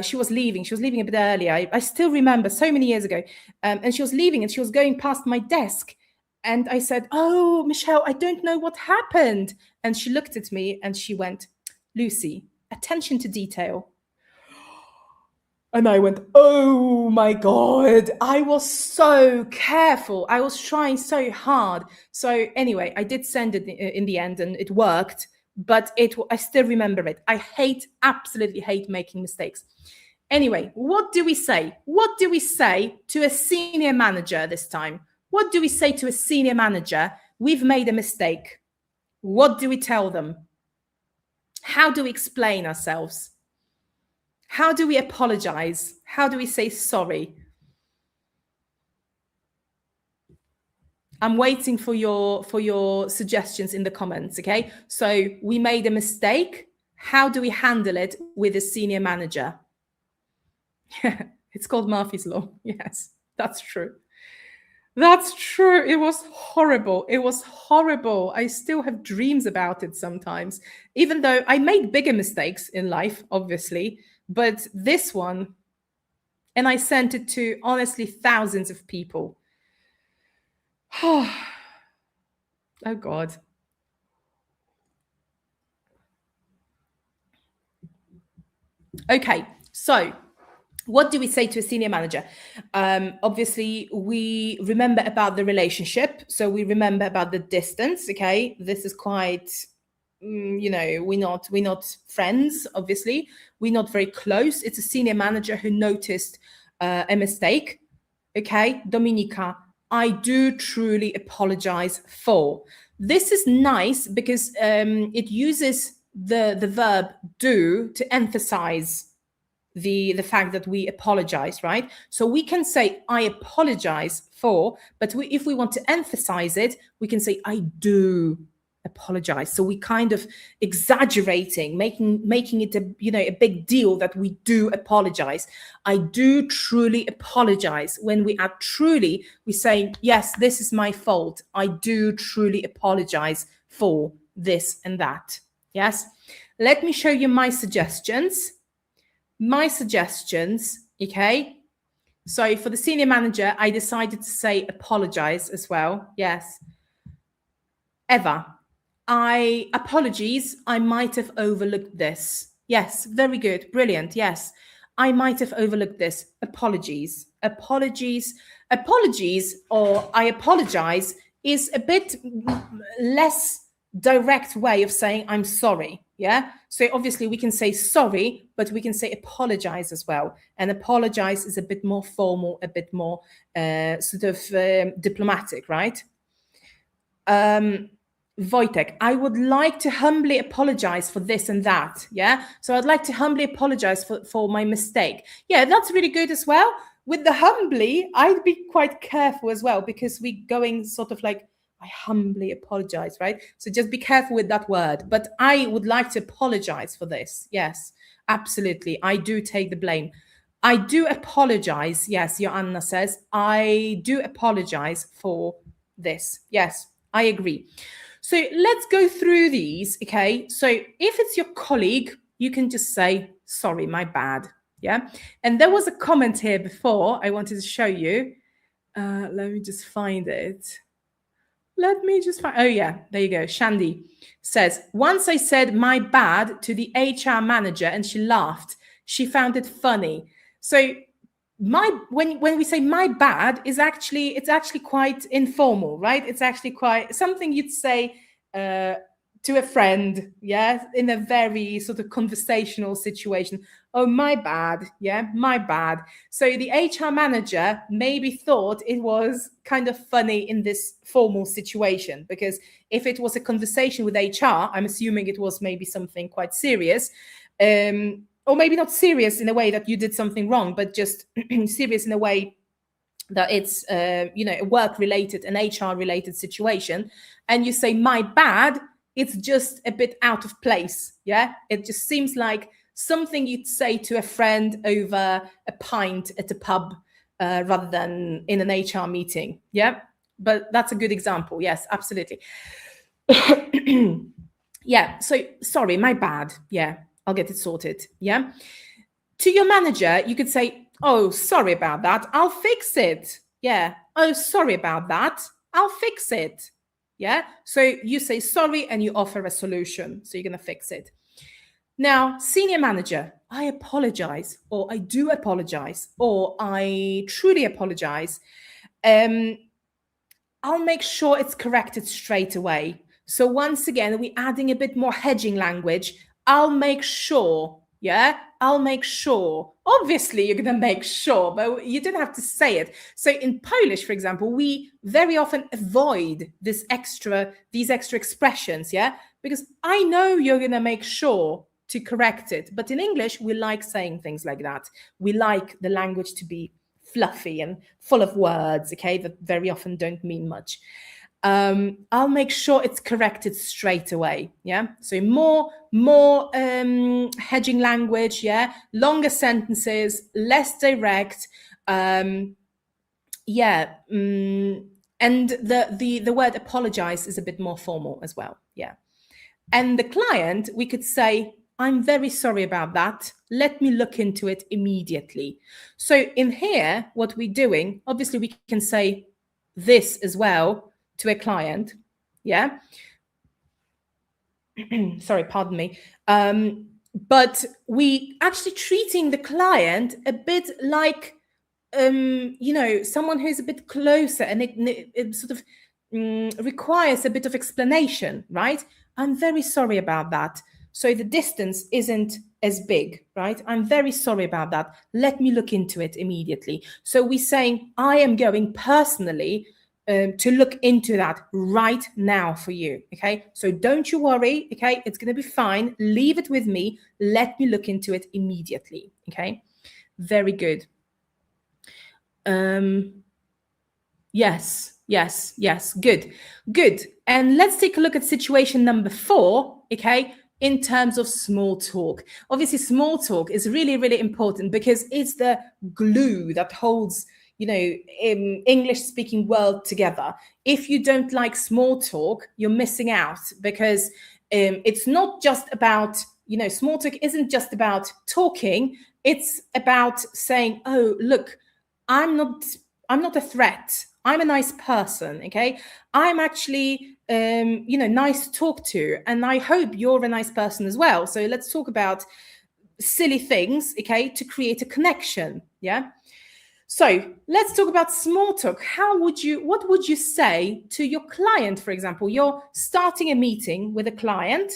she was leaving. She was leaving a bit earlier. I still remember, so many years ago. And she was leaving and she was going past my desk. And I said, oh, Michelle, I don't know what happened. And she looked at me and she went, Lucy, attention to detail. And I went, oh my God, I was so careful. I was trying so hard. So anyway, I did send it in the end and it worked, but I still remember it. I absolutely hate making mistakes. Anyway, what do we say? What do we say to a senior manager this time? What do we say to a senior manager? We've made a mistake. What do we tell them? How do we explain ourselves? How do we apologize? How do we say sorry? I'm waiting for your suggestions in the comments, okay? So we made a mistake. How do we handle it with a senior manager? It's called Murphy's Law. Yes, that's true. That's true. It was horrible. It was horrible. I still have dreams about it sometimes, even though I made bigger mistakes in life, obviously. But this one, and I sent it to, honestly, thousands of people. Oh, God. Okay, so What do we say to a senior manager? Obviously, we remember about the relationship. So we remember about the distance. Okay, this is quite, we're not friends. Obviously, we're not very close. It's a senior manager who noticed a mistake. Okay, Dominika, I do truly apologize for. This is nice because it uses the verb do to emphasize the fact that we apologize, right? So we can say I apologize for, but if we want to emphasize it, we can say I do apologize. So we kind of exaggerating, making it a big deal that we do apologize. I do truly apologize. When we add truly, we say, yes, this is my fault. I do truly apologize for this and that. Yes. Let me show you my suggestions. Okay? So for the senior manager, I decided to say apologize as well. Yes. Eva, apologies, I might have overlooked this. Yes, very good, brilliant, yes. I might have overlooked this. Apologies, or I apologize is a bit less direct way of saying I'm sorry. Yeah. So obviously we can say sorry, but we can say apologize as well. And apologize is a bit more formal, a bit more diplomatic, right? Wojtek, I would like to humbly apologize for this and that. Yeah. So I'd like to humbly apologize for my mistake. Yeah, that's really good as well. With the humbly, I'd be quite careful as well, because we're going sort of like, I humbly apologize, right? So just be careful with that word. But I would like to apologize for this. Yes, absolutely. I do take the blame. I do apologize. Yes, Joanna says, I do apologize for this. Yes, I agree. So let's go through these, okay? So if it's your colleague, you can just say, sorry, my bad, yeah? And there was a comment here before I wanted to show you. Let me just find it. Oh yeah, there you go. Shandy says, once I said my bad to the HR manager and she laughed. She found it funny. So when we say my bad it's actually quite informal, right? It's actually quite something you'd say to a friend, yeah, in a very sort of conversational situation. Oh, my bad, yeah, my bad. So the HR manager maybe thought it was kind of funny in this formal situation, because if it was a conversation with HR, I'm assuming it was maybe something quite serious. Or maybe not serious in a way that you did something wrong, but just serious in a way that it's, a work-related, an HR-related situation. And you say, my bad, it's just a bit out of place, yeah? It just seems like something you'd say to a friend over a pint at a pub rather than in an HR meeting, yeah? But that's a good example, yes, absolutely. Yeah, so sorry, my bad, yeah. I'll get it sorted, yeah? To your manager, you could say, oh, sorry about that. I'll fix it. Yeah. Oh, sorry about that. I'll fix it. Yeah. So you say sorry and you offer a solution. So you're going to fix it. Now, senior manager, I apologize, or I do apologize, or I truly apologize. I'll make sure it's corrected straight away. So once again, we're adding a bit more hedging language. I'll make sure, yeah? I'll make sure. Obviously, you're going to make sure, but you don't have to say it. So in Polish, for example, we very often avoid these extra expressions, yeah? Because I know you're going to make sure to correct it. But in English, we like saying things like that. We like the language to be fluffy and full of words, okay, that very often don't mean much. I'll make sure it's corrected straight away. Yeah. So more hedging language. Yeah. Longer sentences, less direct. And the word apologize is a bit more formal as well. Yeah. And the client, we could say, I'm very sorry about that. Let me look into it immediately. So in here, what we're doing, obviously we can say this as well to a client, yeah? Sorry, pardon me. but we actually treating the client a bit like, someone who's a bit closer, and it sort of requires a bit of explanation, right? I'm very sorry about that. So the distance isn't as big, right? I'm very sorry about that. Let me look into it immediately. So we're saying, I am going personally to look into that right now for you, okay? So don't you worry, okay? It's going to be fine. Leave it with me. Let me look into it immediately, okay? Very good. Yes, good. And let's take a look at situation number 4, okay? In terms of small talk. Obviously, small talk is really, really important because it's the glue that holds, English-speaking world together. If you don't like small talk, you're missing out, because it's not just about, small talk isn't just about talking. It's about saying, oh, look, I'm not a threat. I'm a nice person, okay? I'm actually, nice to talk to, and I hope you're a nice person as well. So let's talk about silly things, okay, to create a connection, yeah? So let's talk about small talk. What would you say to your client, for example? You're starting a meeting with a client,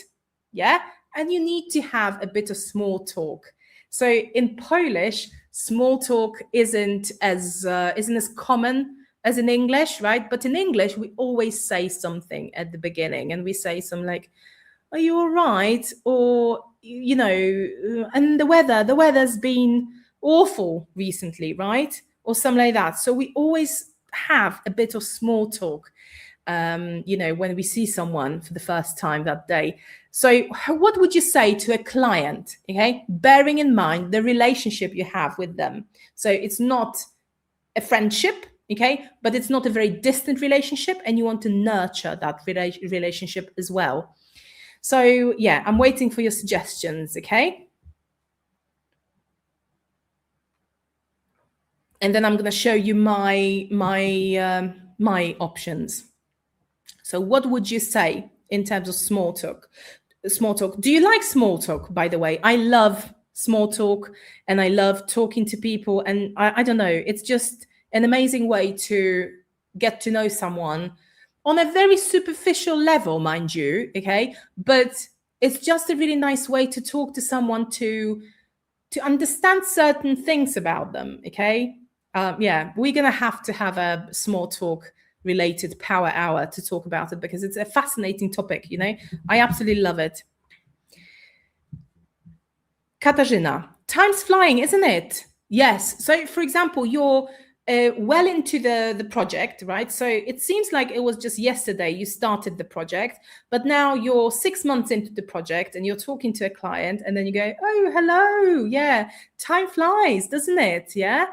yeah? And you need to have a bit of small talk. So in Polish, small talk isn't as common as in English, right? But in English, we always say something at the beginning, and we say something like, "Are you all right?" Or, and the weather's been awful recently, right? Or something like that. So we always have a bit of small talk, when we see someone for the first time that day. So what would you say to a client, okay? Bearing in mind the relationship you have with them. So it's not a friendship, okay? But it's not a very distant relationship, and you want to nurture that relationship as well. So yeah, I'm waiting for your suggestions, okay? And then I'm going to show you my options. So what would you say in terms of small talk? Do you like small talk, by the way? I love small talk, and I love talking to people, and I don't know, it's just an amazing way to get to know someone on a very superficial level, mind you, okay? But it's just a really nice way to talk to someone, to understand certain things about them, okay? Yeah, we're going to have a small talk related power hour to talk about it, because it's a fascinating topic, I absolutely love it. Katarzyna, time's flying, isn't it? Yes. So, for example, you're well into the project, right? So it seems like it was just yesterday you started the project, but now you're 6 months into the project, and you're talking to a client, and then you go, oh, hello. Yeah, time flies, doesn't it? Yeah.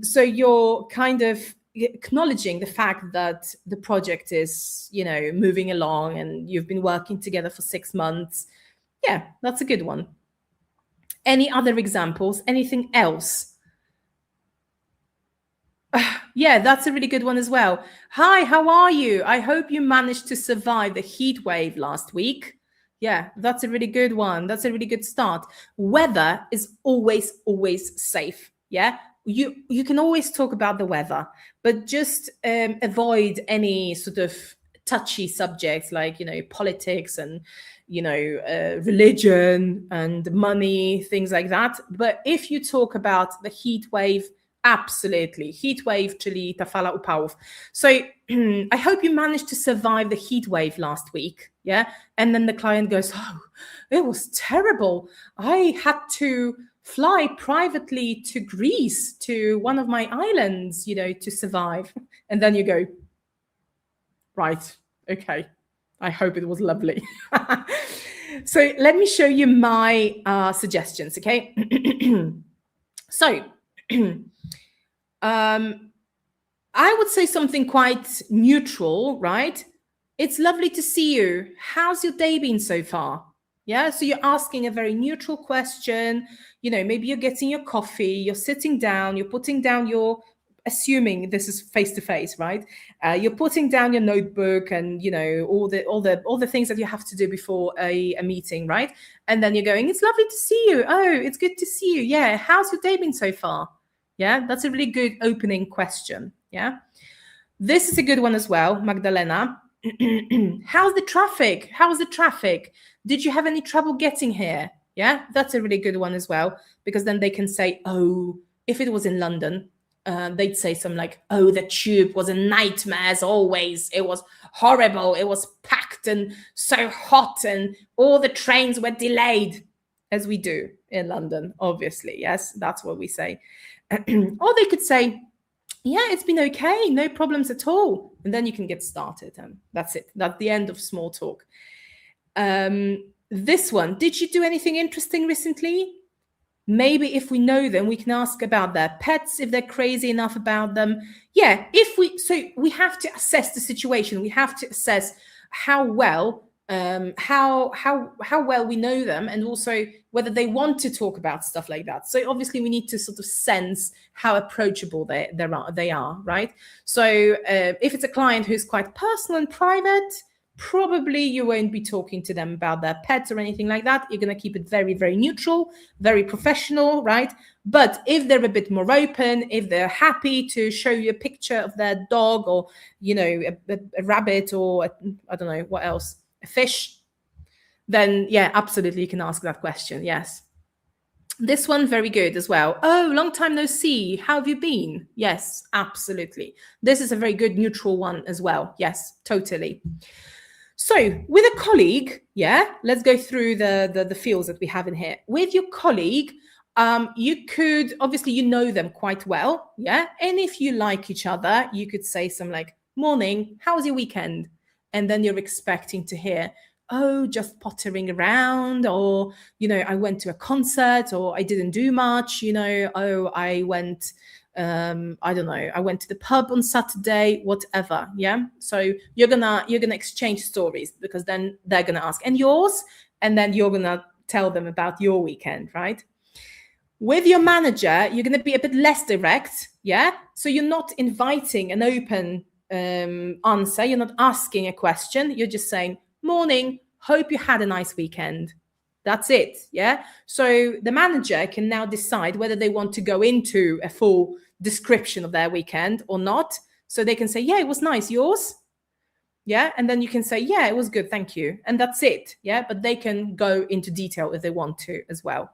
So you're kind of acknowledging the fact that the project is, moving along, and you've been working together for 6 months. Yeah, that's a good one. Any other examples? Anything else? Yeah, that's a really good one as well. Hi, how are you? I hope you managed to survive the heat wave last week. Yeah, that's a really good one. That's a really good start. Weather is always safe. Yeah, you can always talk about the weather, but just avoid any sort of touchy subjects like, politics and, religion and money, things like that. But if you talk about the heat wave, absolutely. Heat wave, czyli ta fala upałów. So I hope you managed to survive the heat wave last week. Yeah. And then the client goes, oh, it was terrible. I had to fly privately to Greece, to one of my islands, to survive. And then you go, right, okay. I hope it was lovely. So let me show you my suggestions, okay? So I would say something quite neutral, right? It's lovely to see you. How's your day been so far? Yeah, so you're asking a very neutral question. Maybe you're getting your coffee, you're sitting down, you're putting down your assuming this is face to face, right? You're putting down your notebook and all the things that you have to do before a meeting, right? And then you're going, it's lovely to see you. Oh, it's good to see you. Yeah, how's your day been so far? Yeah, that's a really good opening question. Yeah, this is a good one as well, Magdalena. How's the traffic? How was the traffic? Did you have any trouble getting here? Yeah, that's a really good one as well, because then they can say, oh, if it was in London, they'd say something like, oh, the tube was a nightmare as always. It was horrible. It was packed and so hot and all the trains were delayed, as we do in London, obviously. Yes, that's what we say. Or they could say, yeah, it's been okay, no problems at all. And then you can get started. And that's it. That's the end of small talk. This one, did you do anything interesting recently? Maybe if we know them, we can ask about their pets, if they're crazy enough about them. Yeah, so we have to assess the situation. We have to assess how well how well we know them, and also whether they want to talk about stuff like that. So obviously we need to sort of sense how approachable they are, right? So if it's a client who's quite personal and private, probably you won't be talking to them about their pets or anything like that. You're going to keep it very, very neutral, very professional, right? But if they're a bit more open, if they're happy to show you a picture of their dog, or a rabbit, or I don't know what else, a fish, then yeah, absolutely you can ask that question. Yes. This one, very good as well. Oh, long time no see. How have you been? Yes, absolutely. This is a very good neutral one as well. Yes, totally. So with a colleague, yeah, let's go through the fields that we have in here. With your colleague, you could, obviously you know them quite well, yeah? And if you like each other, you could say something like, morning, how was your weekend? And then you're expecting to hear, oh, just pottering around, or, I went to a concert, or I didn't do much, oh, I went, I don't know, I went to the pub on Saturday, whatever. Yeah. So you're gonna exchange stories, because then they're gonna ask, and yours? And then you're gonna tell them about your weekend, right? With your manager, you're gonna be a bit less direct. Yeah. So you're not inviting an open answer. You're not asking a question. You're just saying, morning, hope you had a nice weekend. That's it. Yeah. So the manager can now decide whether they want to go into a full description of their weekend or not. So they can say, yeah, it was nice. Yours? Yeah. And then you can say, yeah, it was good. Thank you. And that's it. Yeah. But they can go into detail if they want to as well.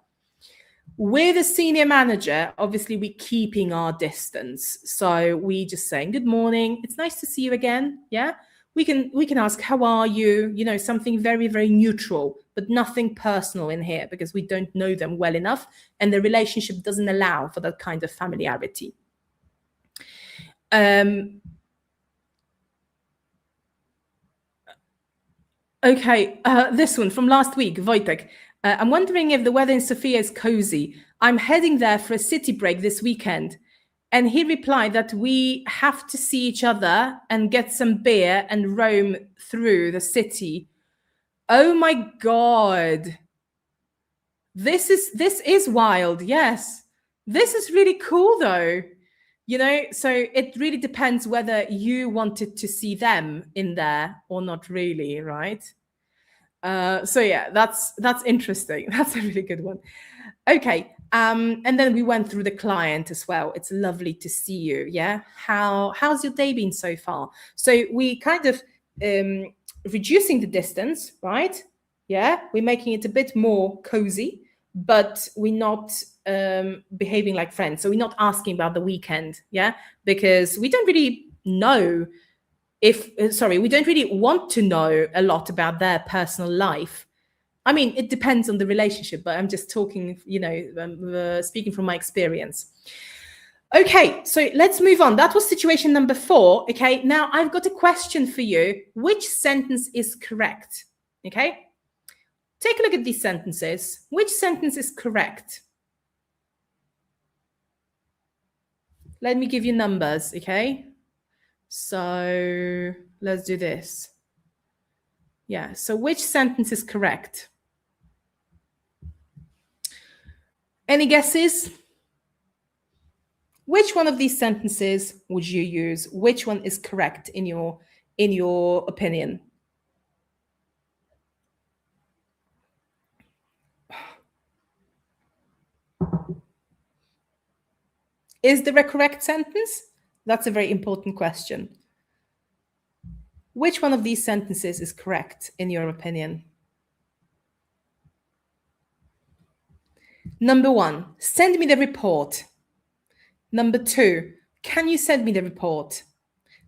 With a senior manager, obviously we're keeping our distance. So we just saying, good morning. It's nice to see you again. Yeah. We can ask, how are you? Something very, very neutral, but nothing personal in here, because we don't know them well enough, and the relationship doesn't allow for that kind of familiarity. Okay, this one from last week, Wojtek. I'm wondering if the weather in Sofia is cozy. I'm heading there for a city break this weekend. And he replied that we have to see each other and get some beer and roam through the city. Oh my God. This is wild. Yes. This is really cool though. So it really depends whether you wanted to see them in there or not really, right? So yeah, that's interesting. That's a really good one. Okay. And then we went through the client as well. It's lovely to see you. Yeah. How's your day been so far? So we kind of reducing the distance, right? Yeah. We're making it a bit more cozy, but we're not behaving like friends. So we're not asking about the weekend. Yeah. Because we don't really know we don't really want to know a lot about their personal life. I mean, it depends on the relationship, but I'm just talking, speaking from my experience. Okay, so let's move on. That was situation number 4. Okay, now I've got a question for you. Which sentence is correct? Okay, take a look at these sentences. Which sentence is correct? Let me give you numbers, okay? So let's do this. Yeah, so which sentence is correct? Any guesses? which one of these sentences would you use? Which one is correct in your opinion? Is there a correct sentence? That's a very important question. Which one of these sentences is correct in your opinion? Number 1, send me the report. Number 2, can you send me the report?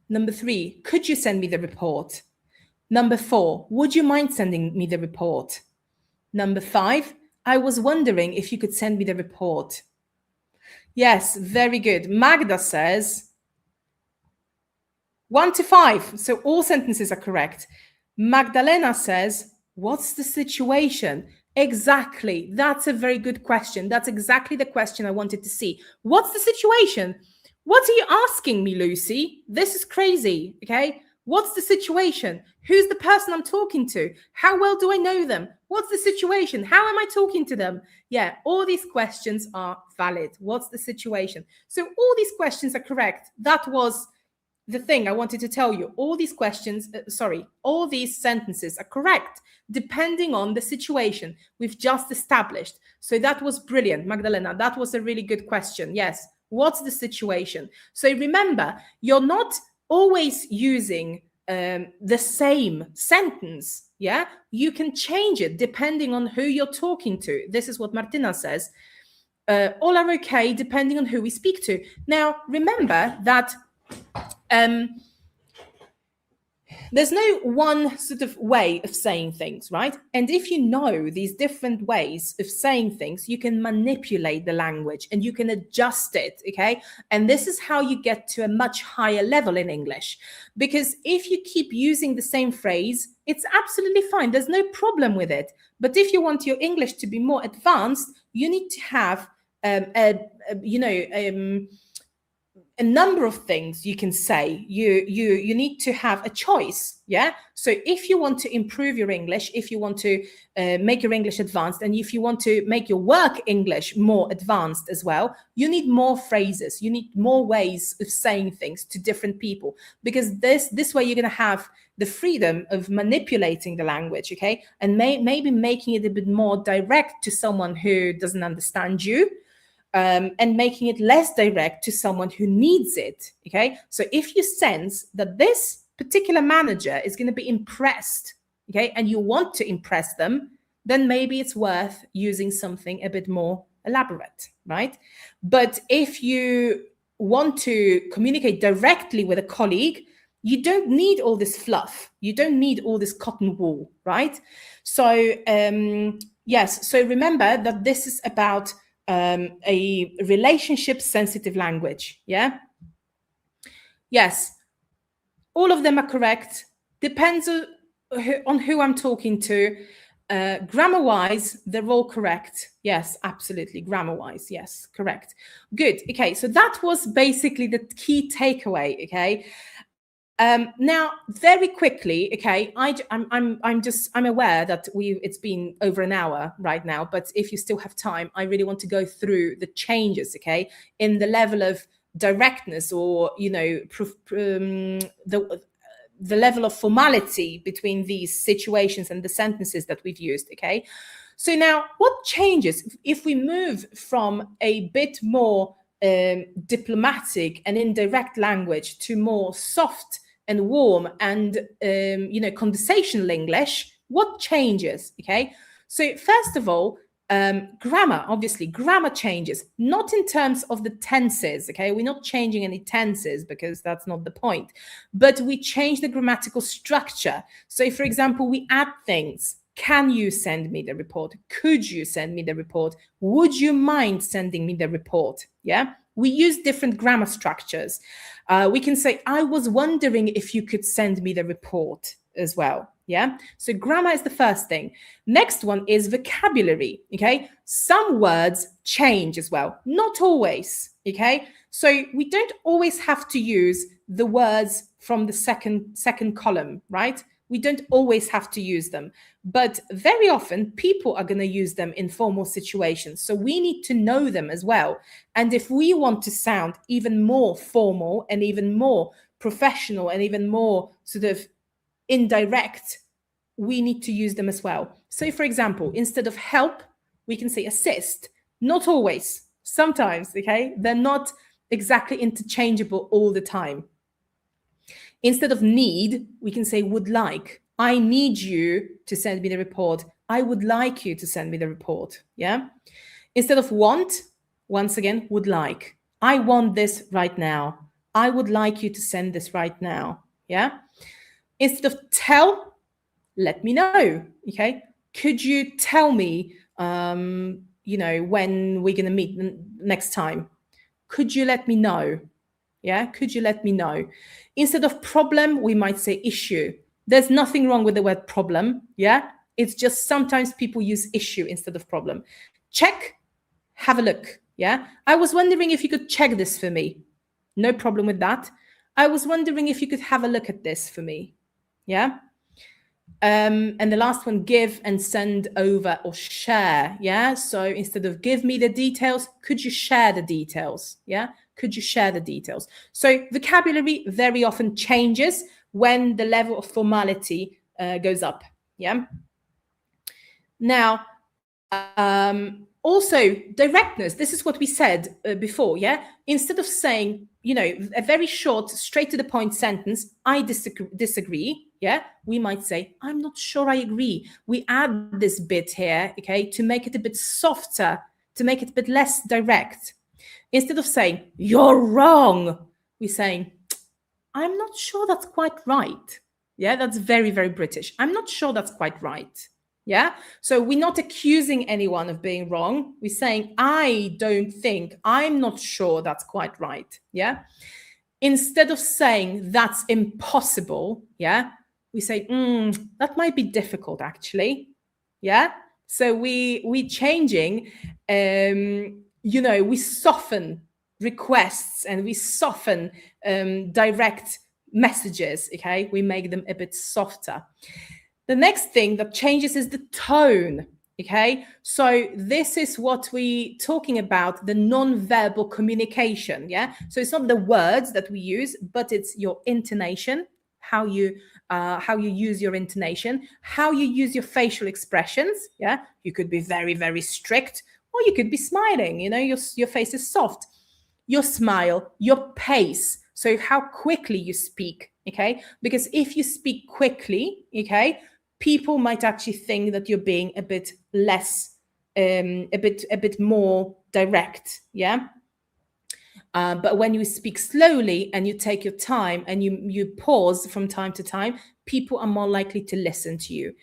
Number 3, could you send me the report? Number 4, would you mind sending me the report? Number 5, I was wondering if you could send me the report. Yes, very good. Magda says 1 to 5. So all sentences are correct. Magdalena says, what's the situation? Exactly. That's a very good question. That's exactly the question I wanted to see. What's the situation? What are you asking me, Lucy? This is crazy. Okay. What's the situation? Who's the person I'm talking to? How well do I know them? What's the situation? How am I talking to them? Yeah, all these questions are valid. What's the situation? So all these questions are correct. That was the thing I wanted to tell you. All these questions, all these sentences are correct, depending on the situation we've just established. So that was brilliant, Magdalena. That was a really good question. Yes. What's the situation? So remember, you're not always using the same sentence. Yeah, you can change it depending on who you're talking to. This is what Martina says. All are okay depending on who we speak to. Now, remember that there's no one sort of way of saying things, right? And if you know these different ways of saying things, you can manipulate the language and you can adjust it, okay? And this is how you get to a much higher level in English. Because if you keep using the same phrase, it's absolutely fine. There's no problem with it. But if you want your English to be more advanced, you need to have a number of things you can say. You need to have a choice. Yeah. So if you want to improve your English, if you want to make your English advanced, and if you want to make your work English more advanced as well, you need more phrases. You need more ways of saying things to different people, because this way you're going to have the freedom of manipulating the language. Okay. And maybe making it a bit more direct to someone who doesn't understand you. And making it less direct to someone who needs it, okay? So if you sense that this particular manager is going to be impressed, okay, and you want to impress them, then maybe it's worth using something a bit more elaborate, right? But if you want to communicate directly with a colleague, you don't need all this fluff. You don't need all this cotton wool, right? So, yes, so remember that this is about a relationship sensitive language. Yeah. Yes. All of them are correct. Depends on who I'm talking to. Grammar wise, they're all correct. Yes, absolutely. Grammar wise. Yes, correct. Good. Okay. So that was basically the key takeaway. Okay. Now, very quickly, okay, I'm aware that it's been over an hour right now, but if you still have time, I really want to go through the changes, okay, in the level of directness, or the level of formality between these situations and the sentences that we've used, okay. So now, what changes if we move from a bit more diplomatic and indirect language to more soft and warm and conversational English? What changes? Okay, so first of all, grammar. Obviously, grammar changes, not in terms of the tenses. Okay, we're not changing any tenses because that's not the point, but we change the grammatical structure. So, for example, we add things. Can you send me the report? Could you send me the report? Would you mind sending me the report? Yeah. We use different grammar structures. We can say, I was wondering if you could send me the report as well. Yeah. So grammar is the first thing. Next one is vocabulary. Okay. Some words change as well. Not always. Okay. So we don't always have to use the words from the second column, right? We don't always have to use them, but very often people are going to use them in formal situations. So we need to know them as well. And if we want to sound even more formal and even more professional and even more sort of indirect, we need to use them as well. So for example, instead of help, we can say assist. Not always, sometimes, okay? They're not exactly interchangeable all the time. Instead of need, we can say would like. I need you to send me the report. I would like you to send me the report, yeah? Instead of want, once again, would like. I want this right now. I would like you to send this right now, yeah? Instead of tell, let me know, okay? Could you tell me, when we're going to meet next time? Could you let me know? Yeah, could you let me know? Instead of problem, we might say issue. There's nothing wrong with the word problem, yeah? It's just sometimes people use issue instead of problem. Check, have a look, yeah? I was wondering if you could check this for me. No problem with that. I was wondering if you could have a look at this for me, yeah? And the last one, give and send over or share, yeah? So instead of give me the details, could you share the details, yeah? Could you share the details? So vocabulary very often changes when the level of formality goes up, yeah? Now, also directness. This is what we said before, yeah? Instead of saying, a very short, straight to the point sentence, I disagree, yeah? We might say, I'm not sure I agree. We add this bit here, okay, to make it a bit softer, to make it a bit less direct. Instead of saying, you're wrong, we're saying, I'm not sure that's quite right. Yeah, that's very, very British. I'm not sure that's quite right. Yeah, so we're not accusing anyone of being wrong. We're saying, I don't think, I'm not sure that's quite right. Yeah, instead of saying that's impossible, yeah, we say, that might be difficult actually. Yeah, so we changing, we soften requests and we soften direct messages, okay? We make them a bit softer. The next thing that changes is the tone, okay? So this is what we're talking about, the non-verbal communication, yeah? So it's not the words that we use, but it's your intonation, how you use your intonation, how you use your facial expressions, yeah? You could be very, very strict, or you could be smiling, your face is soft. Your smile, your pace, so how quickly you speak, okay? Because if you speak quickly, okay, people might actually think that you're being a bit less, a bit more direct, yeah? But when you speak slowly and you take your time and you pause from time to time, people are more likely to listen to you.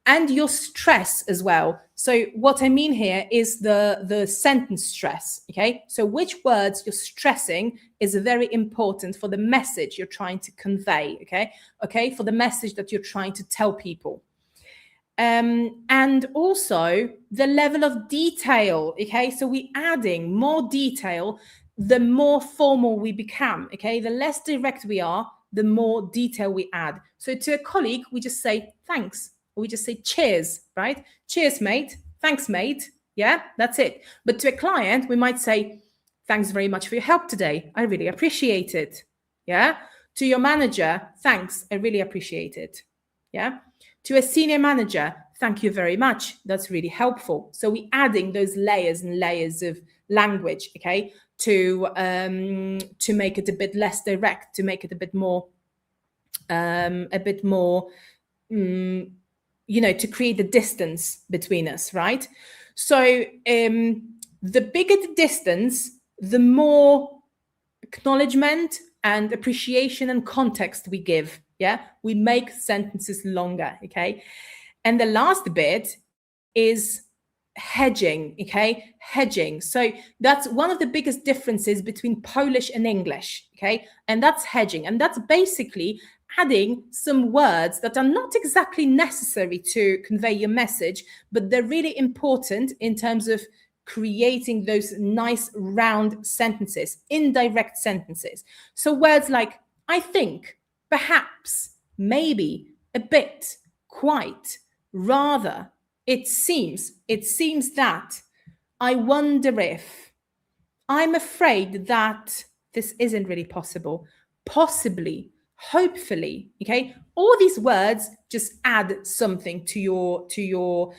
And your stress as well. So what I mean here is the sentence stress, okay? So which words you're stressing is very important for the message you're trying to convey, okay? Okay, for the message that you're trying to tell people. And also the level of detail, okay? So we're adding more detail, the more formal we become, okay? The less direct we are, the more detail we add. So to a colleague, we just say, thanks. We just say cheers, right? Cheers, mate. Thanks, mate. Yeah, that's it. But to a client, we might say, thanks very much for your help today. I really appreciate it. Yeah. To your manager, thanks. I really appreciate it. Yeah. To a senior manager, thank you very much. That's really helpful. So we're adding those layers and layers of language, okay, to make it a bit less direct, to make it a bit more, to create the distance between us, right? So the bigger the distance, the more acknowledgement and appreciation and context we give, yeah? We make sentences longer, okay? And the last bit is hedging, okay? Hedging. So that's one of the biggest differences between Polish and English, okay? And that's hedging. And that's basically adding some words that are not exactly necessary to convey your message, but they're really important in terms of creating those nice round sentences, indirect sentences. So words like I think, perhaps, maybe, a bit, quite, rather, it seems that, I wonder if, I'm afraid that, this isn't really possible, possibly, hopefully, okay? All these words just add something to your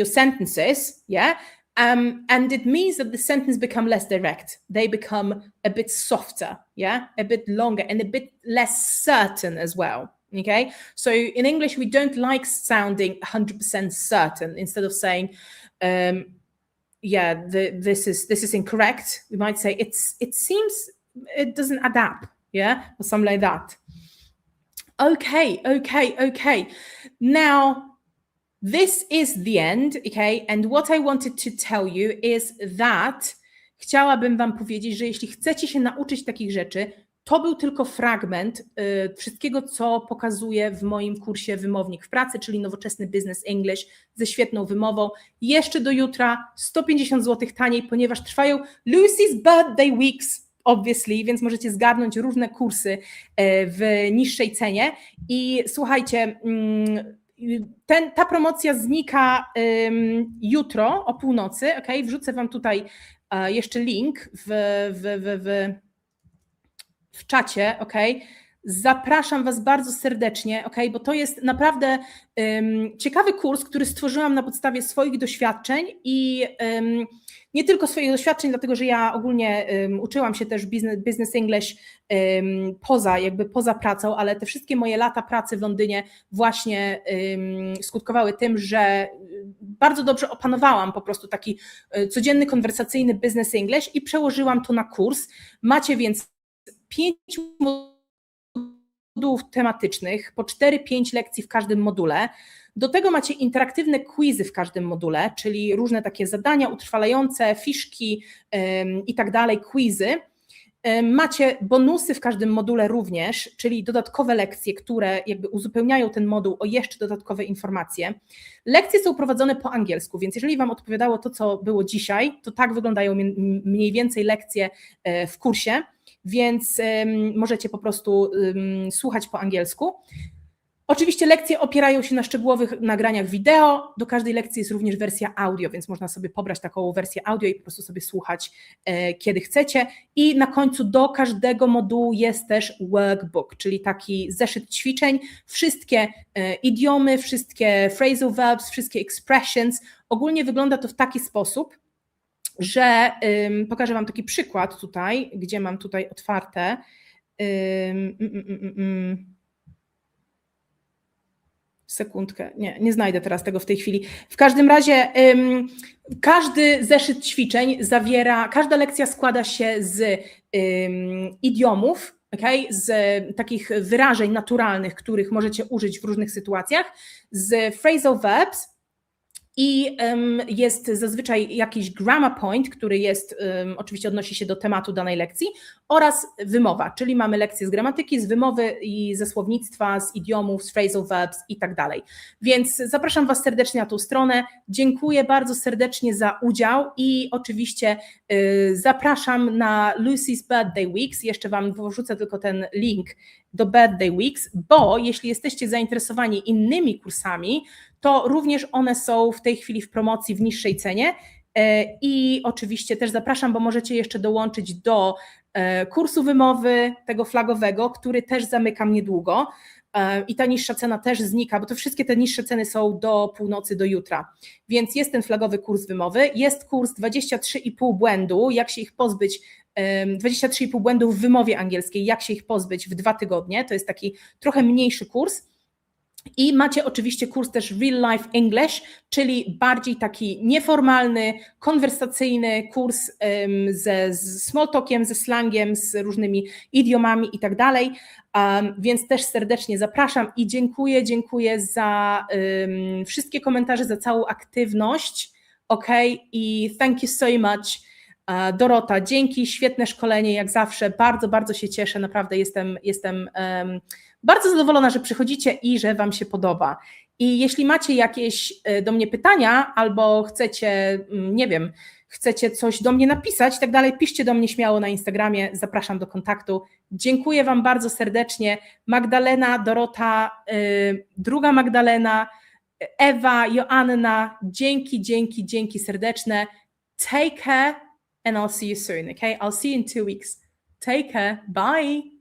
sentences, yeah? And it means that the sentence become less direct. They become a bit softer, yeah? A bit longer and a bit less certain as well, okay? So in English, we don't like sounding 100% certain. Instead of saying, yeah, this is incorrect, we might say it seems it doesn't add up, yeah, or something like that. Okay. Now, this is the end, okay? And what I wanted to tell you is that chciałabym wam powiedzieć, że jeśli chcecie się nauczyć takich rzeczy, to był tylko fragment wszystkiego, co pokazuję w moim kursie Wymownik w pracy, czyli nowoczesny business English ze świetną wymową. Jeszcze do jutra 150 zł taniej, ponieważ trwają Lucy's Birthday Weeks, obviously, więc możecie zgarnąć różne kursy w niższej cenie. I słuchajcie, ta promocja znika jutro o północy, okay? Wrzucę wam tutaj jeszcze link w czacie, okay? Zapraszam was bardzo serdecznie, okay? Bo to jest naprawdę ciekawy kurs, który stworzyłam na podstawie swoich doświadczeń i nie tylko swoich doświadczeń, dlatego że ja ogólnie uczyłam się też business English poza pracą, ale te wszystkie moje lata pracy w Londynie właśnie skutkowały tym, że bardzo dobrze opanowałam po prostu taki codzienny, konwersacyjny business English i przełożyłam to na kurs. Macie więc 5 modułów tematycznych, po 4-5 lekcji w każdym module. Do tego macie interaktywne quizy w każdym module, czyli różne takie zadania utrwalające, fiszki i tak dalej, quizy. Macie bonusy w każdym module również, czyli dodatkowe lekcje, które jakby uzupełniają ten moduł o jeszcze dodatkowe informacje. Lekcje są prowadzone po angielsku, więc jeżeli wam odpowiadało to, co było dzisiaj, to tak wyglądają mniej więcej lekcje w kursie, więc możecie po prostu słuchać po angielsku. Oczywiście lekcje opierają się na szczegółowych nagraniach wideo, do każdej lekcji jest również wersja audio, więc można sobie pobrać taką wersję audio i po prostu sobie słuchać kiedy chcecie. I na końcu do każdego modułu jest też workbook, czyli taki zeszyt ćwiczeń, wszystkie idiomy, wszystkie phrasal verbs, wszystkie expressions. Ogólnie wygląda to w taki sposób, że pokażę wam taki przykład tutaj, gdzie mam tutaj otwarte. Sekundkę, nie znajdę teraz tego w tej chwili. W każdym razie każdy zeszyt ćwiczeń zawiera, każda lekcja składa się z idiomów, okay? Z takich wyrażeń naturalnych, których możecie użyć w różnych sytuacjach, z phrasal verbs, i jest zazwyczaj jakiś grammar point, który jest, oczywiście odnosi się do tematu danej lekcji, oraz wymowa, czyli mamy lekcje z gramatyki, z wymowy i ze słownictwa, z idiomów, z phrasal verbs i tak dalej. Więc zapraszam was serdecznie na tą stronę, dziękuję bardzo serdecznie za udział i oczywiście zapraszam na Lucy's Birthday Weeks, jeszcze wam wrzucę tylko ten link do Birthday Weeks, bo jeśli jesteście zainteresowani innymi kursami, to również one są w tej chwili w promocji w niższej cenie i oczywiście też zapraszam, bo możecie jeszcze dołączyć do kursu wymowy tego flagowego, który też zamykam niedługo i ta niższa cena też znika, bo to wszystkie te niższe ceny są do północy, do jutra, więc jest ten flagowy kurs wymowy, jest kurs 23,5 błędu, jak się ich pozbyć, 23,5 błędów w wymowie angielskiej, jak się ich pozbyć w 2 tygodnie, to jest taki trochę mniejszy kurs. I macie oczywiście kurs też Real Life English, czyli bardziej taki nieformalny, konwersacyjny kurs ze small talkiem, ze slangiem, z różnymi idiomami i tak dalej, więc też serdecznie zapraszam i dziękuję za wszystkie komentarze, za całą aktywność, i thank you so much. Dorota, dzięki, świetne szkolenie jak zawsze, bardzo się cieszę, naprawdę jestem bardzo zadowolona, że przychodzicie i że wam się podoba. I jeśli macie jakieś do mnie pytania albo chcecie, nie wiem, chcecie coś do mnie napisać i tak dalej, piszcie do mnie śmiało na Instagramie, zapraszam do kontaktu. Dziękuję Wam bardzo serdecznie. Magdalena, Dorota, druga Magdalena, Ewa, Joanna, dzięki serdeczne. Take care and I'll see you soon, okay? I'll see you in 2 weeks. Take care. Bye.